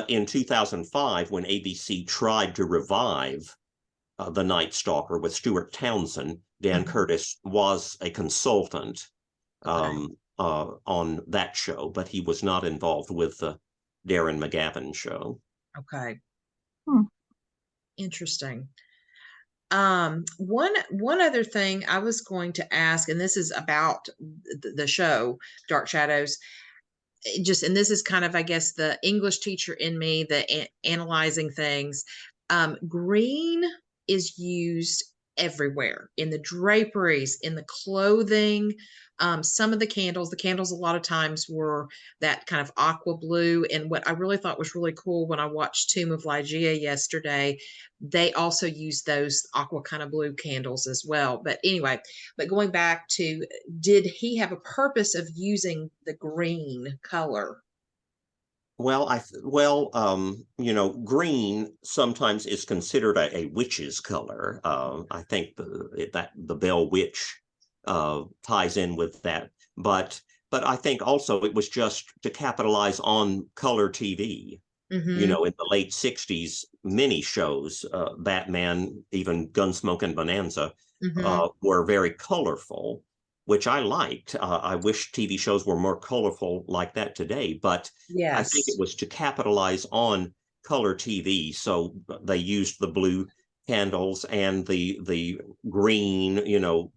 in 2005, when ABC tried to revive The Night Stalker with Stuart Townsend, Dan Curtis was a consultant on that show, but he was not involved with the Darren McGavin show. Okay. Interesting. One other thing I was going to ask, and this is about the show Dark Shadows. And this is kind of, I guess, the English teacher in me, the analyzing things. Green is used everywhere, in the draperies, in the clothing. Some of the candles a lot of times were that kind of aqua blue. And what I really thought was really cool when I watched Tomb of Ligeia yesterday, they also used those aqua kind of blue candles as well. But anyway, going back to, did he have a purpose of using the green color? Well, green sometimes is considered a witch's color. I think that the Bell Witch ties in with that. But I think also it was just to capitalize on color TV. In the late 60s, many shows, Batman, even Gunsmoke and Bonanza, were very colorful, which I liked. I wish TV shows were more colorful like that today, but I think it was to capitalize on color TV. So they used the blue candles and the green,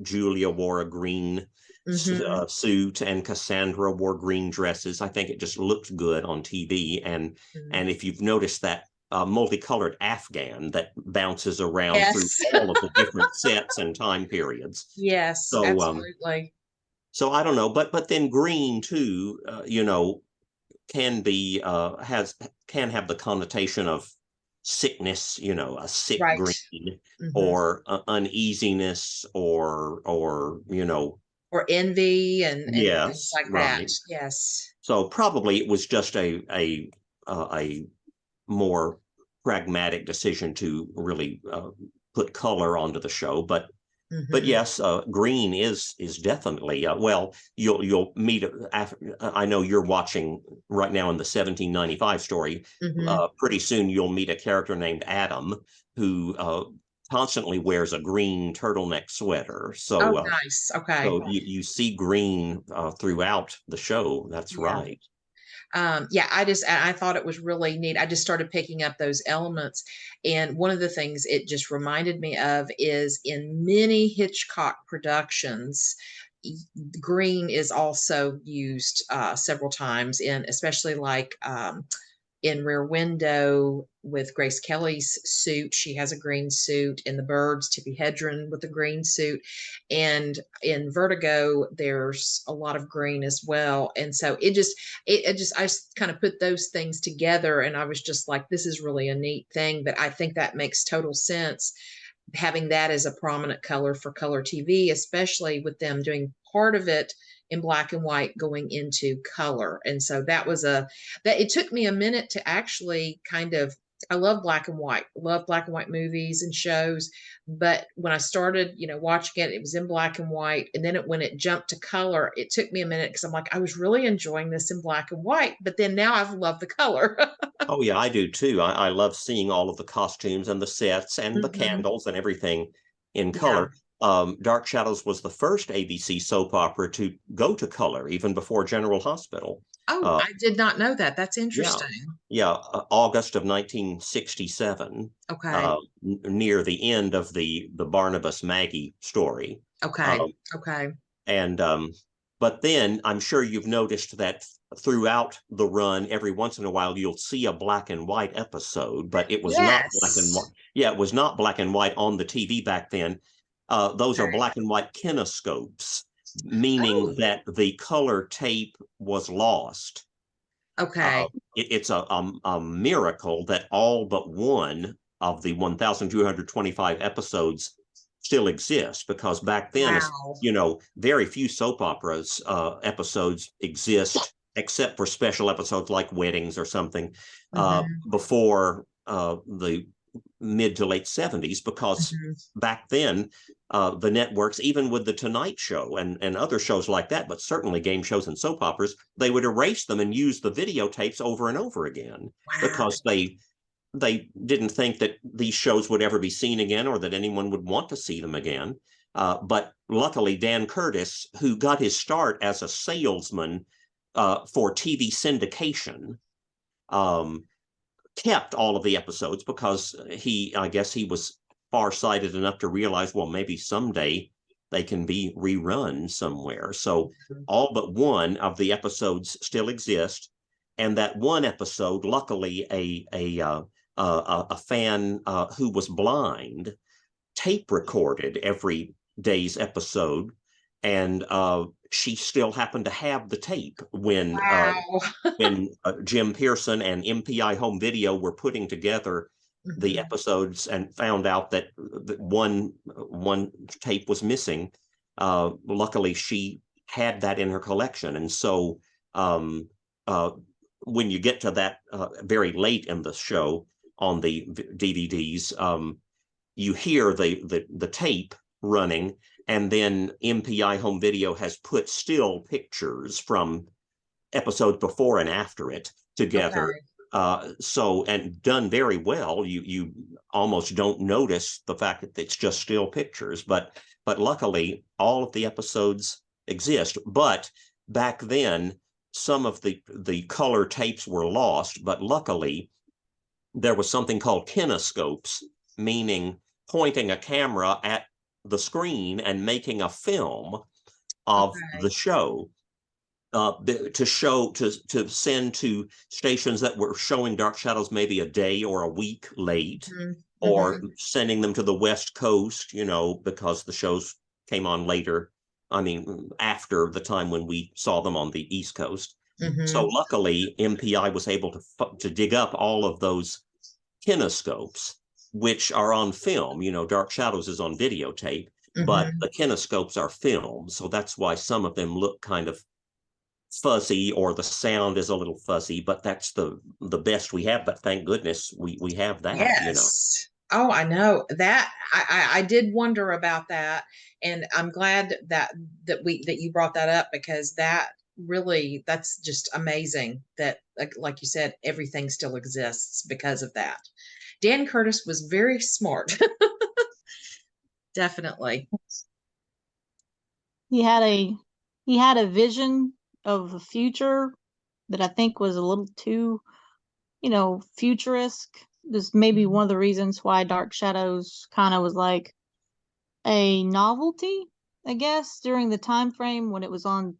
Julia wore a green suit and Cassandra wore green dresses. I think it just looked good on TV. And if you've noticed that multicolored Afghan that bounces around through all of the different sets and time periods. Yes, so, absolutely. So I don't know, but then green too, can be can have the connotation of sickness, a sick green, or uneasiness, or or envy and things like right. that. Yes. So probably it was just a more pragmatic decision to really put color onto the show, but yes, green is definitely well. You'll meet. I know you're watching right now in the 1795 story. Pretty soon you'll meet a character named Adam who constantly wears a green turtleneck sweater. So nice. Okay. So you see green throughout the show. That's right. I thought it was really neat. I just started picking up those elements. And one of the things it just reminded me of is in many Hitchcock productions, green is also used several times especially like in Rear Window with Grace Kelly's suit. She has a green suit. In The Birds, Tippi Hedren with a green suit. And in Vertigo, there's a lot of green as well. And so I just kind of put those things together, and I was just like, this is really a neat thing. But I think that makes total sense, having that as a prominent color for color TV, especially with them doing part of it in black and white going into color. And so that it took me a minute to actually I love black and white, movies and shows. But when I started, watching it, it was in black and white. And then when it jumped to color, it took me a minute because I'm like, I was really enjoying this in black and white, but then now I've loved the color. Oh yeah, I do too. I love seeing all of the costumes and the sets and the candles and everything in color. Dark Shadows was the first ABC soap opera to go to color, even before General Hospital. Oh, I did not know that. That's interesting. August of 1967. Okay. Near the end of the Barnabas Maggie story. Okay. And but then I'm sure you've noticed that throughout the run, every once in a while, you'll see a black and white episode, but it was not black and white. Yeah, it was not black and white on the TV back then. Those are black and white kinescopes. meaning Oh, that the color tape was lost. Uh, okay. it's a miracle that all but one of the 1,225 episodes still exist, because back then, Wow. very few soap operas episodes exist except for special episodes like weddings or something Hmm. before the mid to late 70s, because Hmm. back then the networks, even with the Tonight Show and other shows like that, but certainly game shows and soap operas, they would erase them and use the videotapes over and over again, Wow. because they didn't think that these shows would ever be seen again, or that anyone would want to see them again. But luckily, Dan Curtis, who got his start as a salesman for TV syndication, um, kept all of the episodes, because I guess he was farsighted enough to realize, well, maybe someday they can be rerun somewhere. So all but one of the episodes still exist, and that one episode, luckily, a fan who was blind tape recorded every day's episode, and she still happened to have the tape Wow. when Jim Pearson and MPI Home Video were putting together the Hmm. episodes and found out that one tape was missing. Luckily, she had that in her collection, and so um, uh, when you get to that very late in the show on the DVDs, you hear the tape running, and then MPI Home Video has put still pictures from episodes before and after it together. Okay. And done very well. You almost don't notice the fact that it's just still pictures, but luckily all of the episodes exist. But back then, some of the color tapes were lost, but luckily there was something called kinescopes, meaning pointing a camera at the screen and making a film of the Okay. show, to send to stations that were showing Dark Shadows maybe a day or a week late, Hmm. or Hmm. sending them to the West Coast, because the shows came on later. I mean, after the time when we saw them on the East Coast. So Hmm. luckily, MPI was able to dig up all of those kinescopes, which are on film. Dark Shadows is on videotape, but Hmm. the kinescopes are filmed. So that's why some of them look kind of fuzzy, or the sound is a little fuzzy, but that's the best we have. But thank goodness we have that. Yes. Oh, I know that. I did wonder about that, and I'm glad that you brought that up, because that's just amazing that, like you said, everything still exists because of that. Dan Curtis was very smart. Definitely. He had a he had a vision of a future that I think was a little too, futuristic. This may be Mhm. one of the reasons why Dark Shadows kind of was like a novelty, I guess, during the time frame when it was on,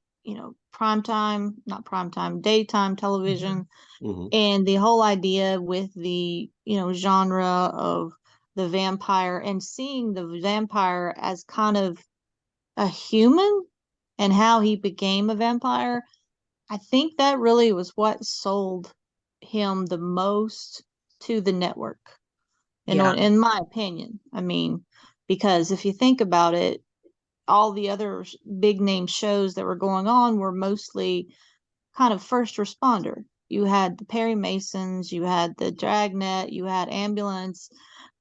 prime time, not prime time, daytime Mhm. television. Mhm. And the whole idea with the, genre of the vampire, and seeing the vampire as kind of a human and how he became a vampire, I think that really was what sold him the most to the network. Yeah. In my opinion, I mean, because if you think about it, all the other big name shows that were going on were mostly kind of first responder. You had the Perry Masons, you had the Dragnet, you had Ambulance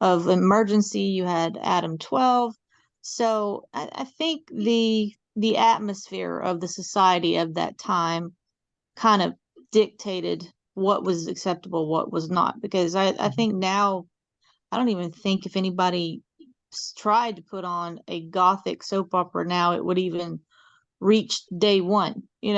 of Emergency, you had Adam 12. So I think the atmosphere of the society of that time kind of dictated what was acceptable, what was not. Because I Mhm. think now, I don't even think if anybody tried to put on a gothic soap opera now, it would even reach day one, in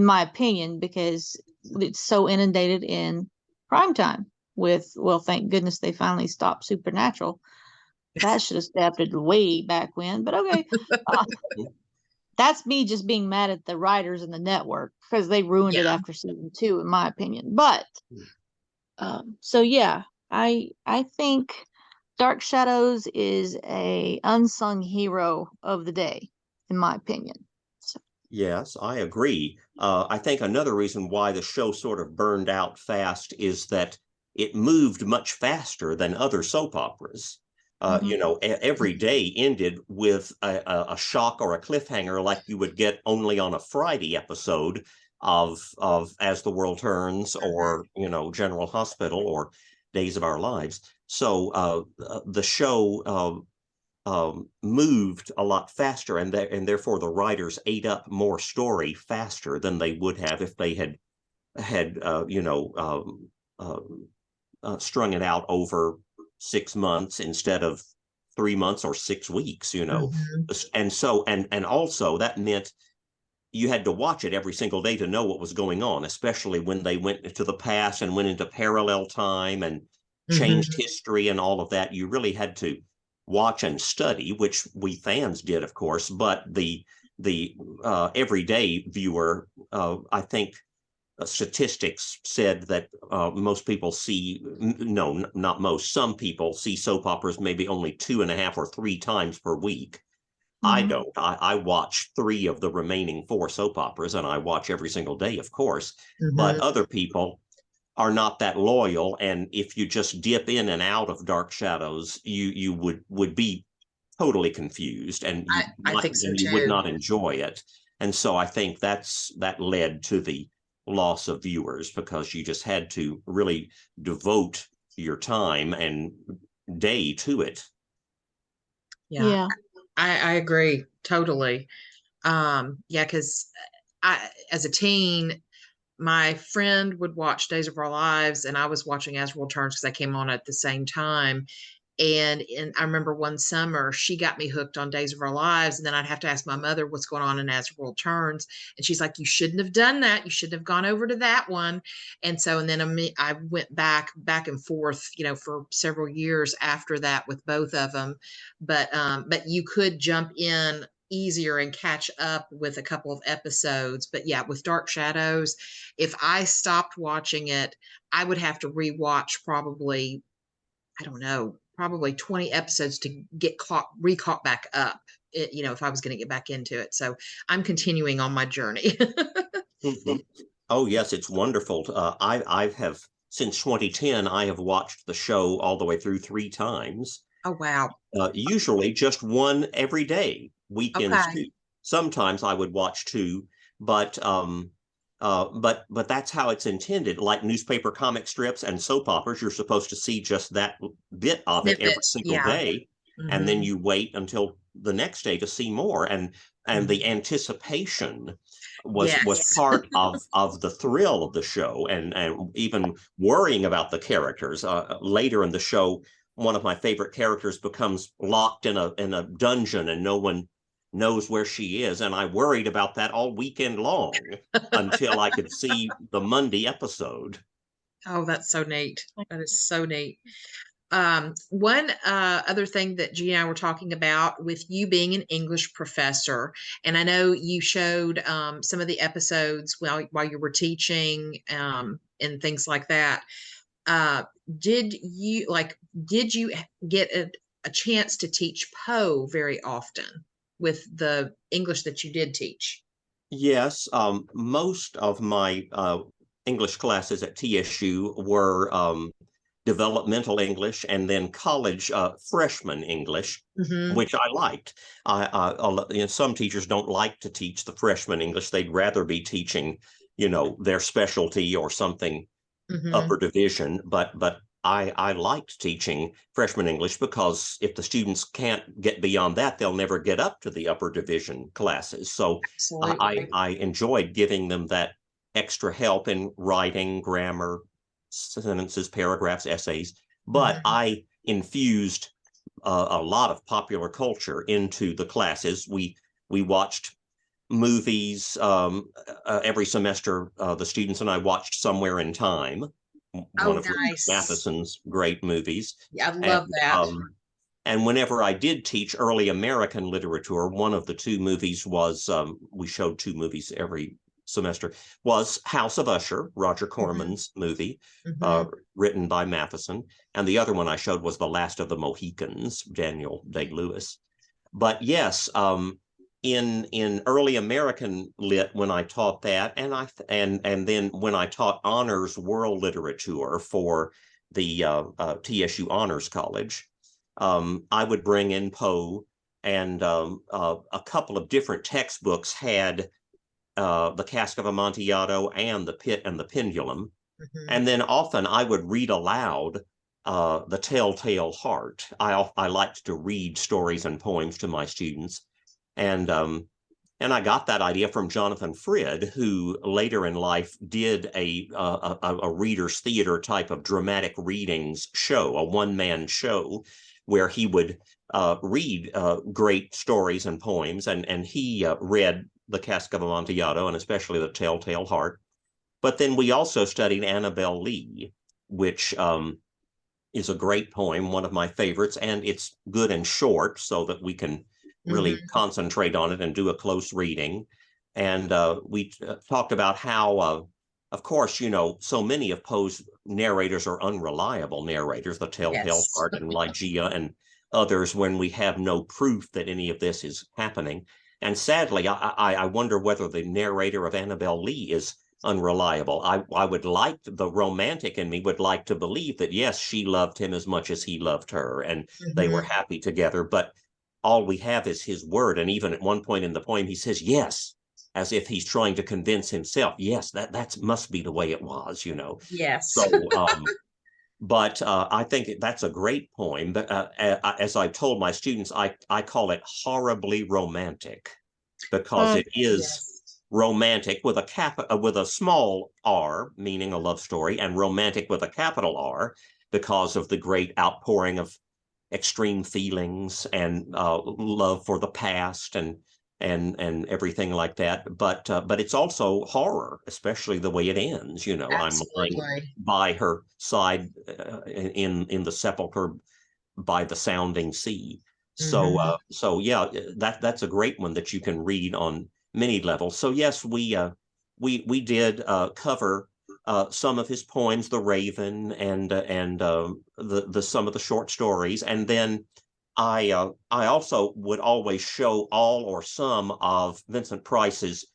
my opinion, because it's so inundated in prime time with, well, thank goodness they finally stopped Supernatural. That should have started way back when, but okay. Uh, that's me just being mad at the writers and the network because they ruined it Yeah. after season two, in my opinion. But so yeah, I think Dark Shadows is a unsung hero of the day, in my opinion. So. Yes, I agree. I think another reason why the show sort of burned out fast is that it moved much faster than other soap operas. Mhm. Every day ended with a shock or a cliffhanger like you would get only on a Friday episode of As the World Turns, or General Hospital, or Days of Our Lives. So the show moved a lot faster, and therefore the writers ate up more story faster than they would have if they had strung it out over 6 months instead of 3 months or 6 weeks. Mhm. And also that meant you had to watch it every single day to know what was going on, especially when they went into the past and went into parallel time and changed Mhm. history and all of that. You really had to watch and study, which we fans did, of course, but the everyday viewer, I think statistics said that most people see, no, not most, some people see soap operas maybe only 2.5 or 3 times per week. I Mhm. don't. I watch 3 of the remaining 4 soap operas, and I watch every single day, of course. But Mhm. other people are not that loyal, and if you just dip in and out of Dark Shadows, you would be totally confused, and I think so you would too. not enjoy it. And so I think that led to the loss of viewers, because you just had to really devote your time and day to it. Yeah, Yeah. I agree totally. Yeah, because as a teen, my friend would watch Days of Our Lives, and I was watching As World Turns because I came on at the same time. And I remember one summer she got me hooked on Days of Our Lives, and then I'd have to ask my mother what's going on in As the World Turns, and she's like, "You shouldn't have done that. You shouldn't have gone over to that one." And then I went back and forth, for several years after that with both of them. But you could jump in easier and catch up with a couple of episodes. But yeah, with Dark Shadows, if I stopped watching it, I would have to rewatch probably, I don't know, probably 20 episodes to get caught back up, if I was going to get back into it. So I'm continuing on my journey. Mhm. Oh yes, it's wonderful. I have, since 2010, I have watched the show all the way through 3 times. Oh, wow. Usually just one every day, weekends Okay. too. Sometimes I would watch 2, but but that's how it's intended. Like newspaper comic strips and soap operas, you're supposed to see just that bit of it every Snippets. single Yeah. day, and then Hmm. you wait until the next day to see more. And the Hmm. anticipation was Yes. part of the thrill of the show, and even worrying about the characters. Later in the show, one of my favorite characters becomes locked in a dungeon, and no one knows where she is, and I worried about that all weekend long until I could see the Monday episode. Oh, that's so neat. That is so neat. One other thing that G and I were talking about, with you being an English professor, and I know you showed some of the episodes while you were teaching, and things like that. Uh, did you get a chance to teach Poe very often with the English that you did teach? Yes, most of my English classes at TSU were developmental English, and then college freshman English, Hmm. which I liked. Some teachers don't like to teach the freshman English; they'd rather be teaching, their specialty or something Hmm. upper division. But I liked teaching freshman English, because if the students can't get beyond that, they'll never get up to the upper division classes. So Absolutely. I enjoyed giving them that extra help in writing, grammar, sentences, paragraphs, essays. But Hmm. I infused a lot of popular culture into the classes. We watched movies every semester. The students and I watched Somewhere in Time, one Oh, of nice. Matheson's great movies. Yeah, I And love that. and whenever I did teach early American literature, one of the 2 movies was, we showed 2 movies every semester, was House of Usher, Roger Hmm. Corman's movie, Hmm. written by Matheson. And the other one I showed was The Last of the Mohicans, Daniel Day-Lewis. But yes, in early American lit when I taught that, and then when I taught honors world literature for the TSU Honors College, I would bring in Poe, and a couple of different textbooks had The Cask of Amontillado and The Pit and the Pendulum. And then often I would read aloud The Telltale Heart. I liked to read stories and poems to my students. And I got that idea from Jonathan Frid, who later in life did a reader's theater type of dramatic readings show, a one-man show, where he would read great stories and poems, and he read The Cask of Amontillado and especially The Telltale Heart. But then we also studied Annabel Lee, which is a great poem, one of my favorites, and it's good and short so that we can really concentrate on it and do a close reading. And we talked about how, of course, so many of Poe's narrators are unreliable narrators, The Telltale Heart and Ligeia and others, when we have no proof that any of this is happening. And sadly, I wonder whether the narrator of Annabel Lee is unreliable. I would like, the romantic in me would like to believe that, yes, she loved him as much as he loved her, and they were happy together, but all we have is his word. And even at one point in the poem, he says, yes, as if he's trying to convince himself, yes, that must be the way it was, Yes. So, but I think that's a great poem. But as I told my students, I call it horribly romantic, because it is romantic with a small R, meaning a love story, and romantic with a capital R, because of the great outpouring of extreme feelings and love for the past and everything like that. But it's also horror, especially the way it ends. I'm lying by her side in the sepulcher by the sounding sea. So yeah, that's a great one that you can read on many levels. So yes, we did cover some of his poems, The Raven, and the some of the short stories, and then I also would always show all or some of Vincent Price's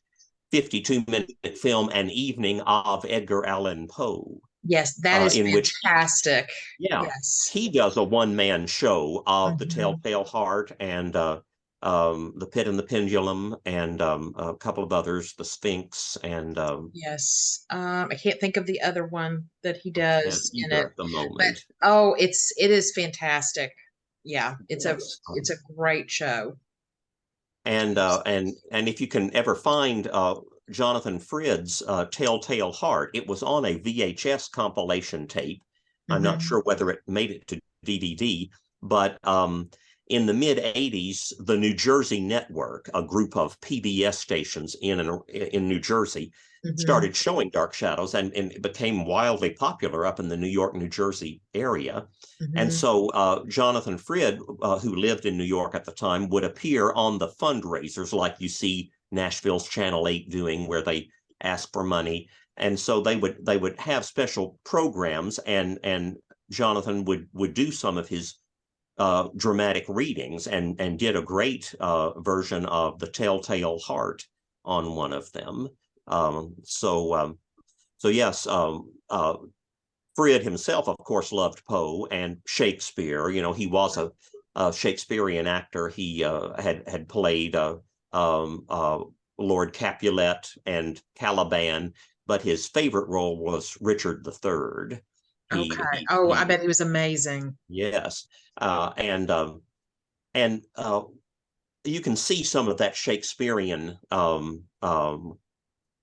52-minute film, An Evening of Edgar Allan Poe. Yes, that is in fantastic. Yes, he does a one-man show of The Telltale Heart and The Pit and the Pendulum, and a couple of others, The Sphinx, and I can't think of the other one that he does in it at the moment. But it is fantastic. Yeah, it's a great show. And if you can ever find Jonathan Frid's Telltale Heart, it was on a VHS compilation tape. I'm not sure whether it made it to DVD, but in the mid-'80s, the New Jersey Network, a group of PBS stations in New Jersey, started showing Dark Shadows, and it became wildly popular up in the New York, New Jersey area. And so Jonathan Frid, who lived in New York at the time, would appear on the fundraisers like you see Nashville's Channel 8 doing, where they ask for money. And so they would have special programs, and Jonathan would do some of his dramatic readings, and did a great version of The Telltale Heart on one of them. So yes, Frid himself, of course, loved Poe and Shakespeare. He was a Shakespearean actor. He had played Lord Capulet and Caliban, but his favorite role was Richard III. I bet he was amazing. Yes, and you can see some of that Shakespearean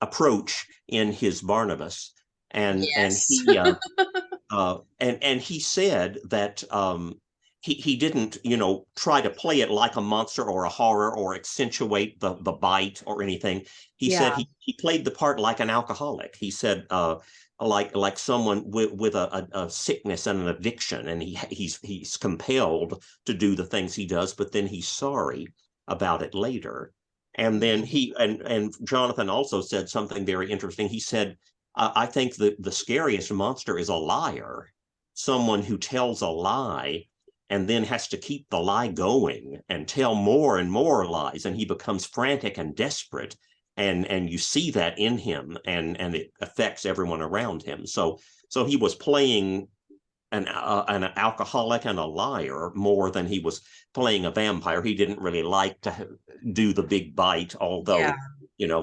approach in his Barnabas, and he said that he didn't try to play it like a monster or a horror or accentuate the bite or anything. He said he played the part like an alcoholic. He said like someone with a sickness and an addiction, and he's compelled to do the things he does, but then he's sorry about it later. And then and Jonathan also said something very interesting. He said, I think the scariest monster is a liar, someone who tells a lie and then has to keep the lie going and tell more and more lies, and he becomes frantic and desperate, and you see that in him, and it affects everyone around him. So he was playing an alcoholic and a liar more than he was playing a vampire. He didn't really like to do the big bite, Yeah, although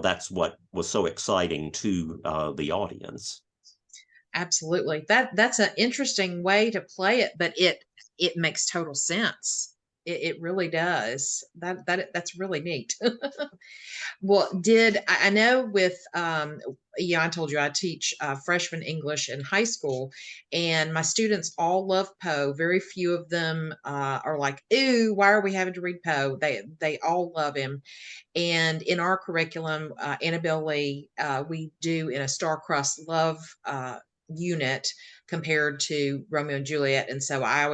that's what was so exciting to the audience. absolutely. That's an interesting way to play it, but it makes total sense. It really does. That's really neat. Well, I know with yeah, I told you I teach freshman English in high school, and my students all love Poe. Very few of them are like, "Ooh, why are we having to read Poe?" They all love him. And in our curriculum, Annabelle Lee, we do in a star-crossed love unit compared to Romeo and Juliet. And so I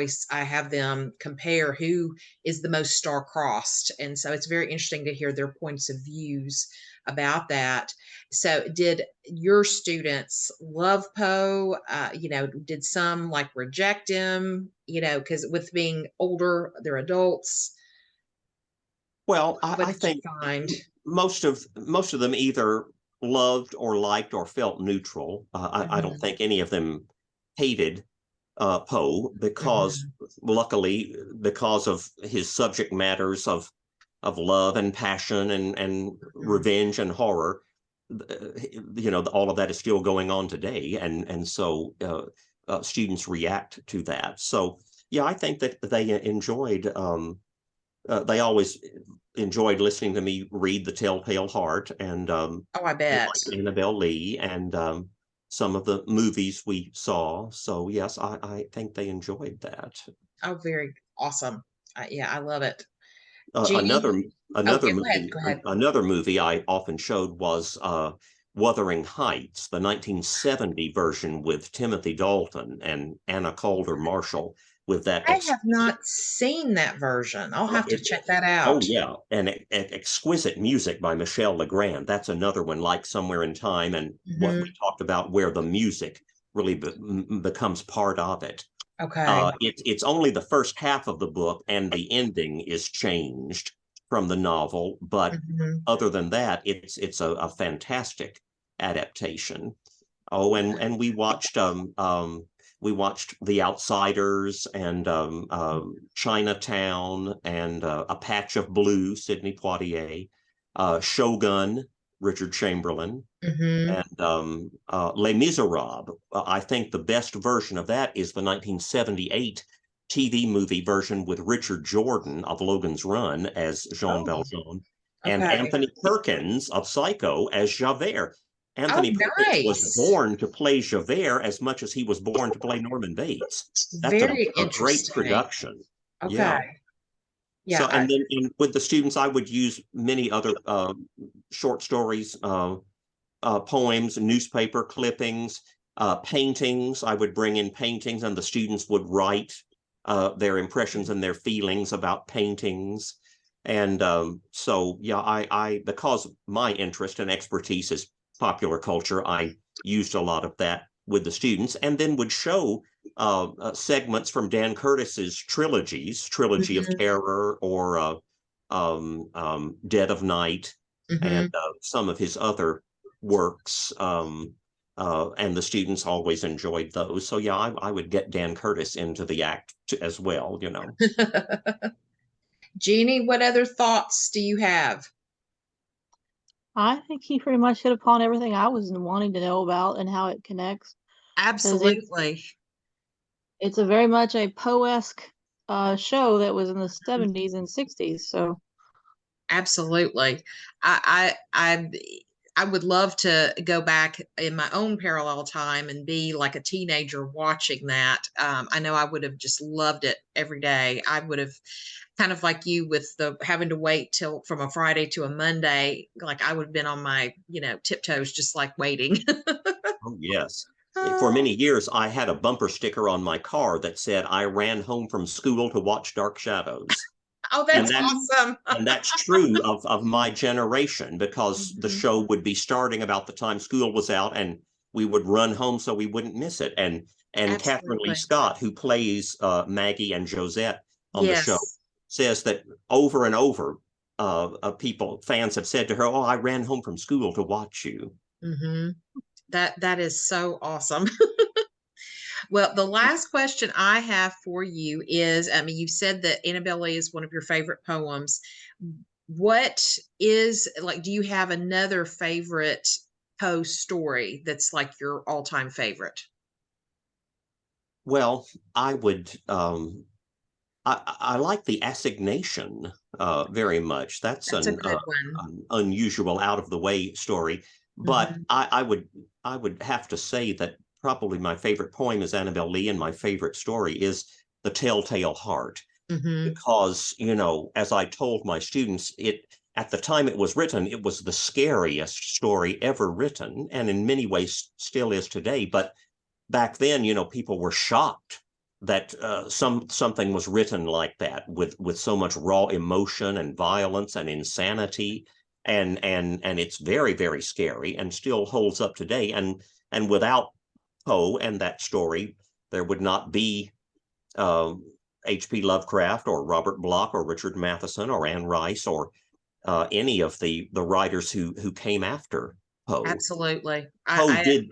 have them compare who is the most star-crossed. And so it's very interesting to hear their points of views about that. So did your students love Poe? Did some like reject him? Because with being older, they're adults. Well, What I did you think find? most of them either loved or liked or felt neutral. I don't Mhm, think any of them hated Poe, because mhm, luckily, because of his subject matters of love and passion and mhm. revenge and horror, all of that is still going on today, and so students react to that. So yeah, I think that they always enjoyed listening to me read The Telltale Heart, and Oh, I they bet. liked Annabelle Lee and some of the movies we saw. So yes, I think they enjoyed that. Oh, very awesome. Yeah, I love it. Uh, Jeannie? another Oh, another yeah, go ahead, movie go ahead. another movie I often showed was Wuthering Heights, the 1970 version with Timothy Dalton and Anna Calder Marshall, with that I have exquisite not seen that version. I'll have to it, check that oh out. yeah, and exquisite music by Michel Legrand. That's another one, like Somewhere in Time, and what we Mhm. talked about, where the music really becomes part of it. Okay. It's only the first half of the book, and the ending is changed from the novel. But Mhm. other than that, it's a fantastic adaptation. Oh, and we watched The Outsiders and Chinatown and A Patch of Blue, Sidney Poitier, Shogun, Richard Chamberlain, Mhm. and Les Miserables. I think the best version of that is the 1978 TV movie version with Richard Jordan of Logan's Run as Jean Oh, Valjean, and okay. Anthony Perkins of Psycho as Javert. Oh, Anthony Perkins was nice. born to play Javert as much as he was born to play Norman Bates. That's Very a great interesting. production. Okay. Yeah. Yeah, So, and then with the students, I would use many other short stories, poems, newspaper clippings, paintings. I would bring in paintings, and the students would write their impressions and their feelings about paintings. And so, yeah, I because my interest and expertise is popular culture, I used a lot of that with the students, and then would show segments from Dan Curtis's Trilogy of Mhm, Terror, or Dead of Night, and mhm. some of his other works. And the students always enjoyed those. So yeah, I would get Dan Curtis into the act as well. Jeannie, what other thoughts do you have? I think he pretty much hit upon everything I was wanting to know about and how it connects, because Absolutely. it's a very much a Poe-esque show that was in the Mhm. 70s and 60s. So Absolutely. I would love to go back in my own parallel time and be like a teenager watching that. I know I would have just loved it every day. I would have kind of like you with the having to wait till from a Friday to a Monday. Like I would have been on my, tiptoes, just like waiting. Oh yes. For Oh, many years, I had a bumper sticker on my car that said, "I ran home from school to watch Dark Shadows." oh, And that's that's awesome. and that's true of my generation, because the Mhm. show would be starting about the time school was out, and we would run home so we wouldn't miss it. And Catherine Lee Absolutely. Scott, who plays Maggie and Josette on the show, Yes. says that over and over, fans have said to her, "Oh, I ran home from school to watch you." Hmm. That is so awesome. Well, the last question I have for you is, I mean, you said that Annabelle Lee is one of your favorite poems. What is like, do you have another favorite Poe story that's like your all-time favorite? Well, I would. I like the assignation very much. That's That's a good one. an unusual, out of the way story. But Hmm. I would have to say that probably my favorite poem is Annabelle Lee, and my favorite story is The Telltale Heart, Hmm. because, you know, as I told my students, it at the time it was written, it was the scariest story ever written, and in many ways still is today. But back then, you know, people were shocked that something was written like that, with so much raw emotion and violence and insanity, and it's very, very scary and still holds up today. And without Poe and that story, there would not be uh, H.P. Lovecraft or Robert Bloch or Richard Matheson or Anne Rice or any of the writers who came after Poe. Absolutely. Poe did.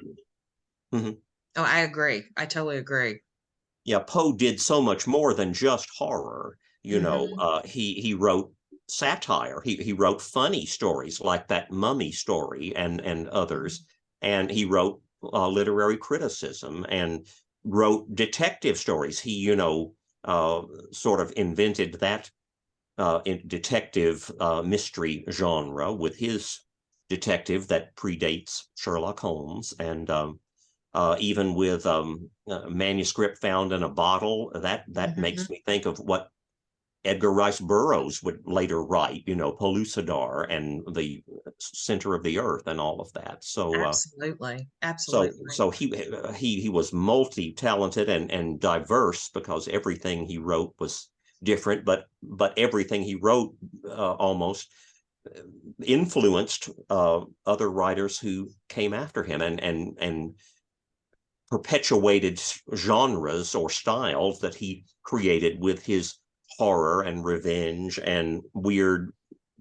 Mhm. Oh, I agree. I totally agree. Yeah, Poe did so much more than just horror. You know, Hmm. he wrote satire. He wrote funny stories like that Mummy story and others, and he wrote literary criticism and wrote detective stories. He, you know, sort of invented that detective mystery genre with his detective that predates Sherlock Holmes, and even with a manuscript found in a bottle. That Hmm. makes me think of what Edgar Rice Burroughs would later write, you know, Pellucidar and the center of the earth and all of that. Absolutely. So Absolutely. so he was multi-talented and diverse, because everything he wrote was different, but everything he wrote almost influenced other writers who came after him, and perpetuated genres or styles that he created with his horror and revenge and weird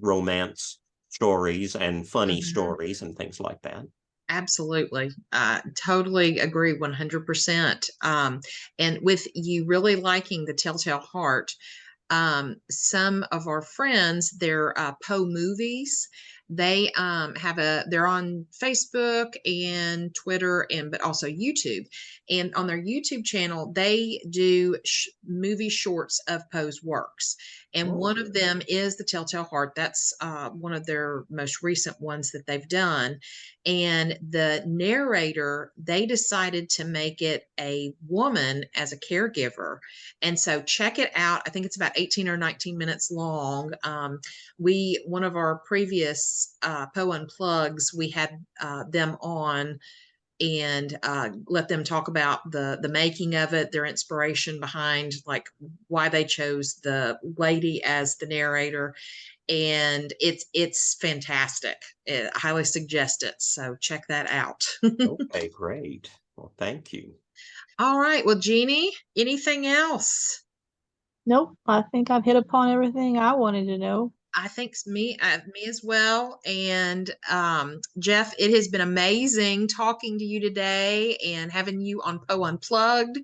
romance stories and funny Hmm. stories and things like that. Absolutely. Totally agree 100%. And with you really liking the Telltale Heart, some of our friends, they're Poe movies. They're on Facebook and Twitter, and but also YouTube. And on their YouTube channel, they do movie shorts of Poe's works. And Oh, one of them is The Telltale Heart. That's one of their most recent ones that they've done. And the narrator, they decided to make it a woman as a caregiver, and so check it out. I think it's about 18 or 19 minutes long. One of our previous Poe Unplugs, we had them on and let them talk about the making of it, their inspiration behind like why they chose the lady as the narrator, and it's fantastic. I highly suggest it. So check that out. okay, great. Well, thank you. All right. Well, Jeannie, anything else? Nope, I think I've hit upon everything I wanted to know. I think me as well. And Jeff, it has been amazing talking to you today and having you on Poe Unplugged.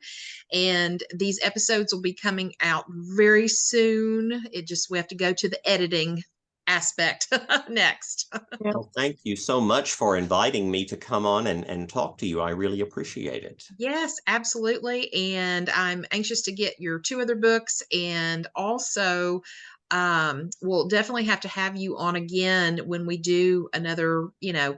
And these episodes will be coming out very soon. We have to go to the editing aspect next. Yep. Well, thank you so much for inviting me to come on and talk to you. I really appreciate it. Yes, absolutely. And I'm anxious to get your two other books. And also, we'll definitely have to have you on again when we do another,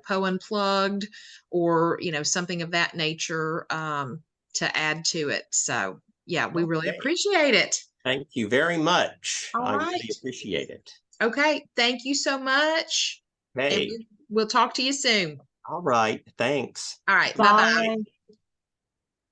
Poe Unplugged or, something of that nature to add to it. So, yeah, we really Okay. appreciate it. Thank you very much. All I right. really appreciate it. Okay. Thank you so much. And Hey, we'll talk to you soon. all right. Thanks. All right. Bye bye. Bye.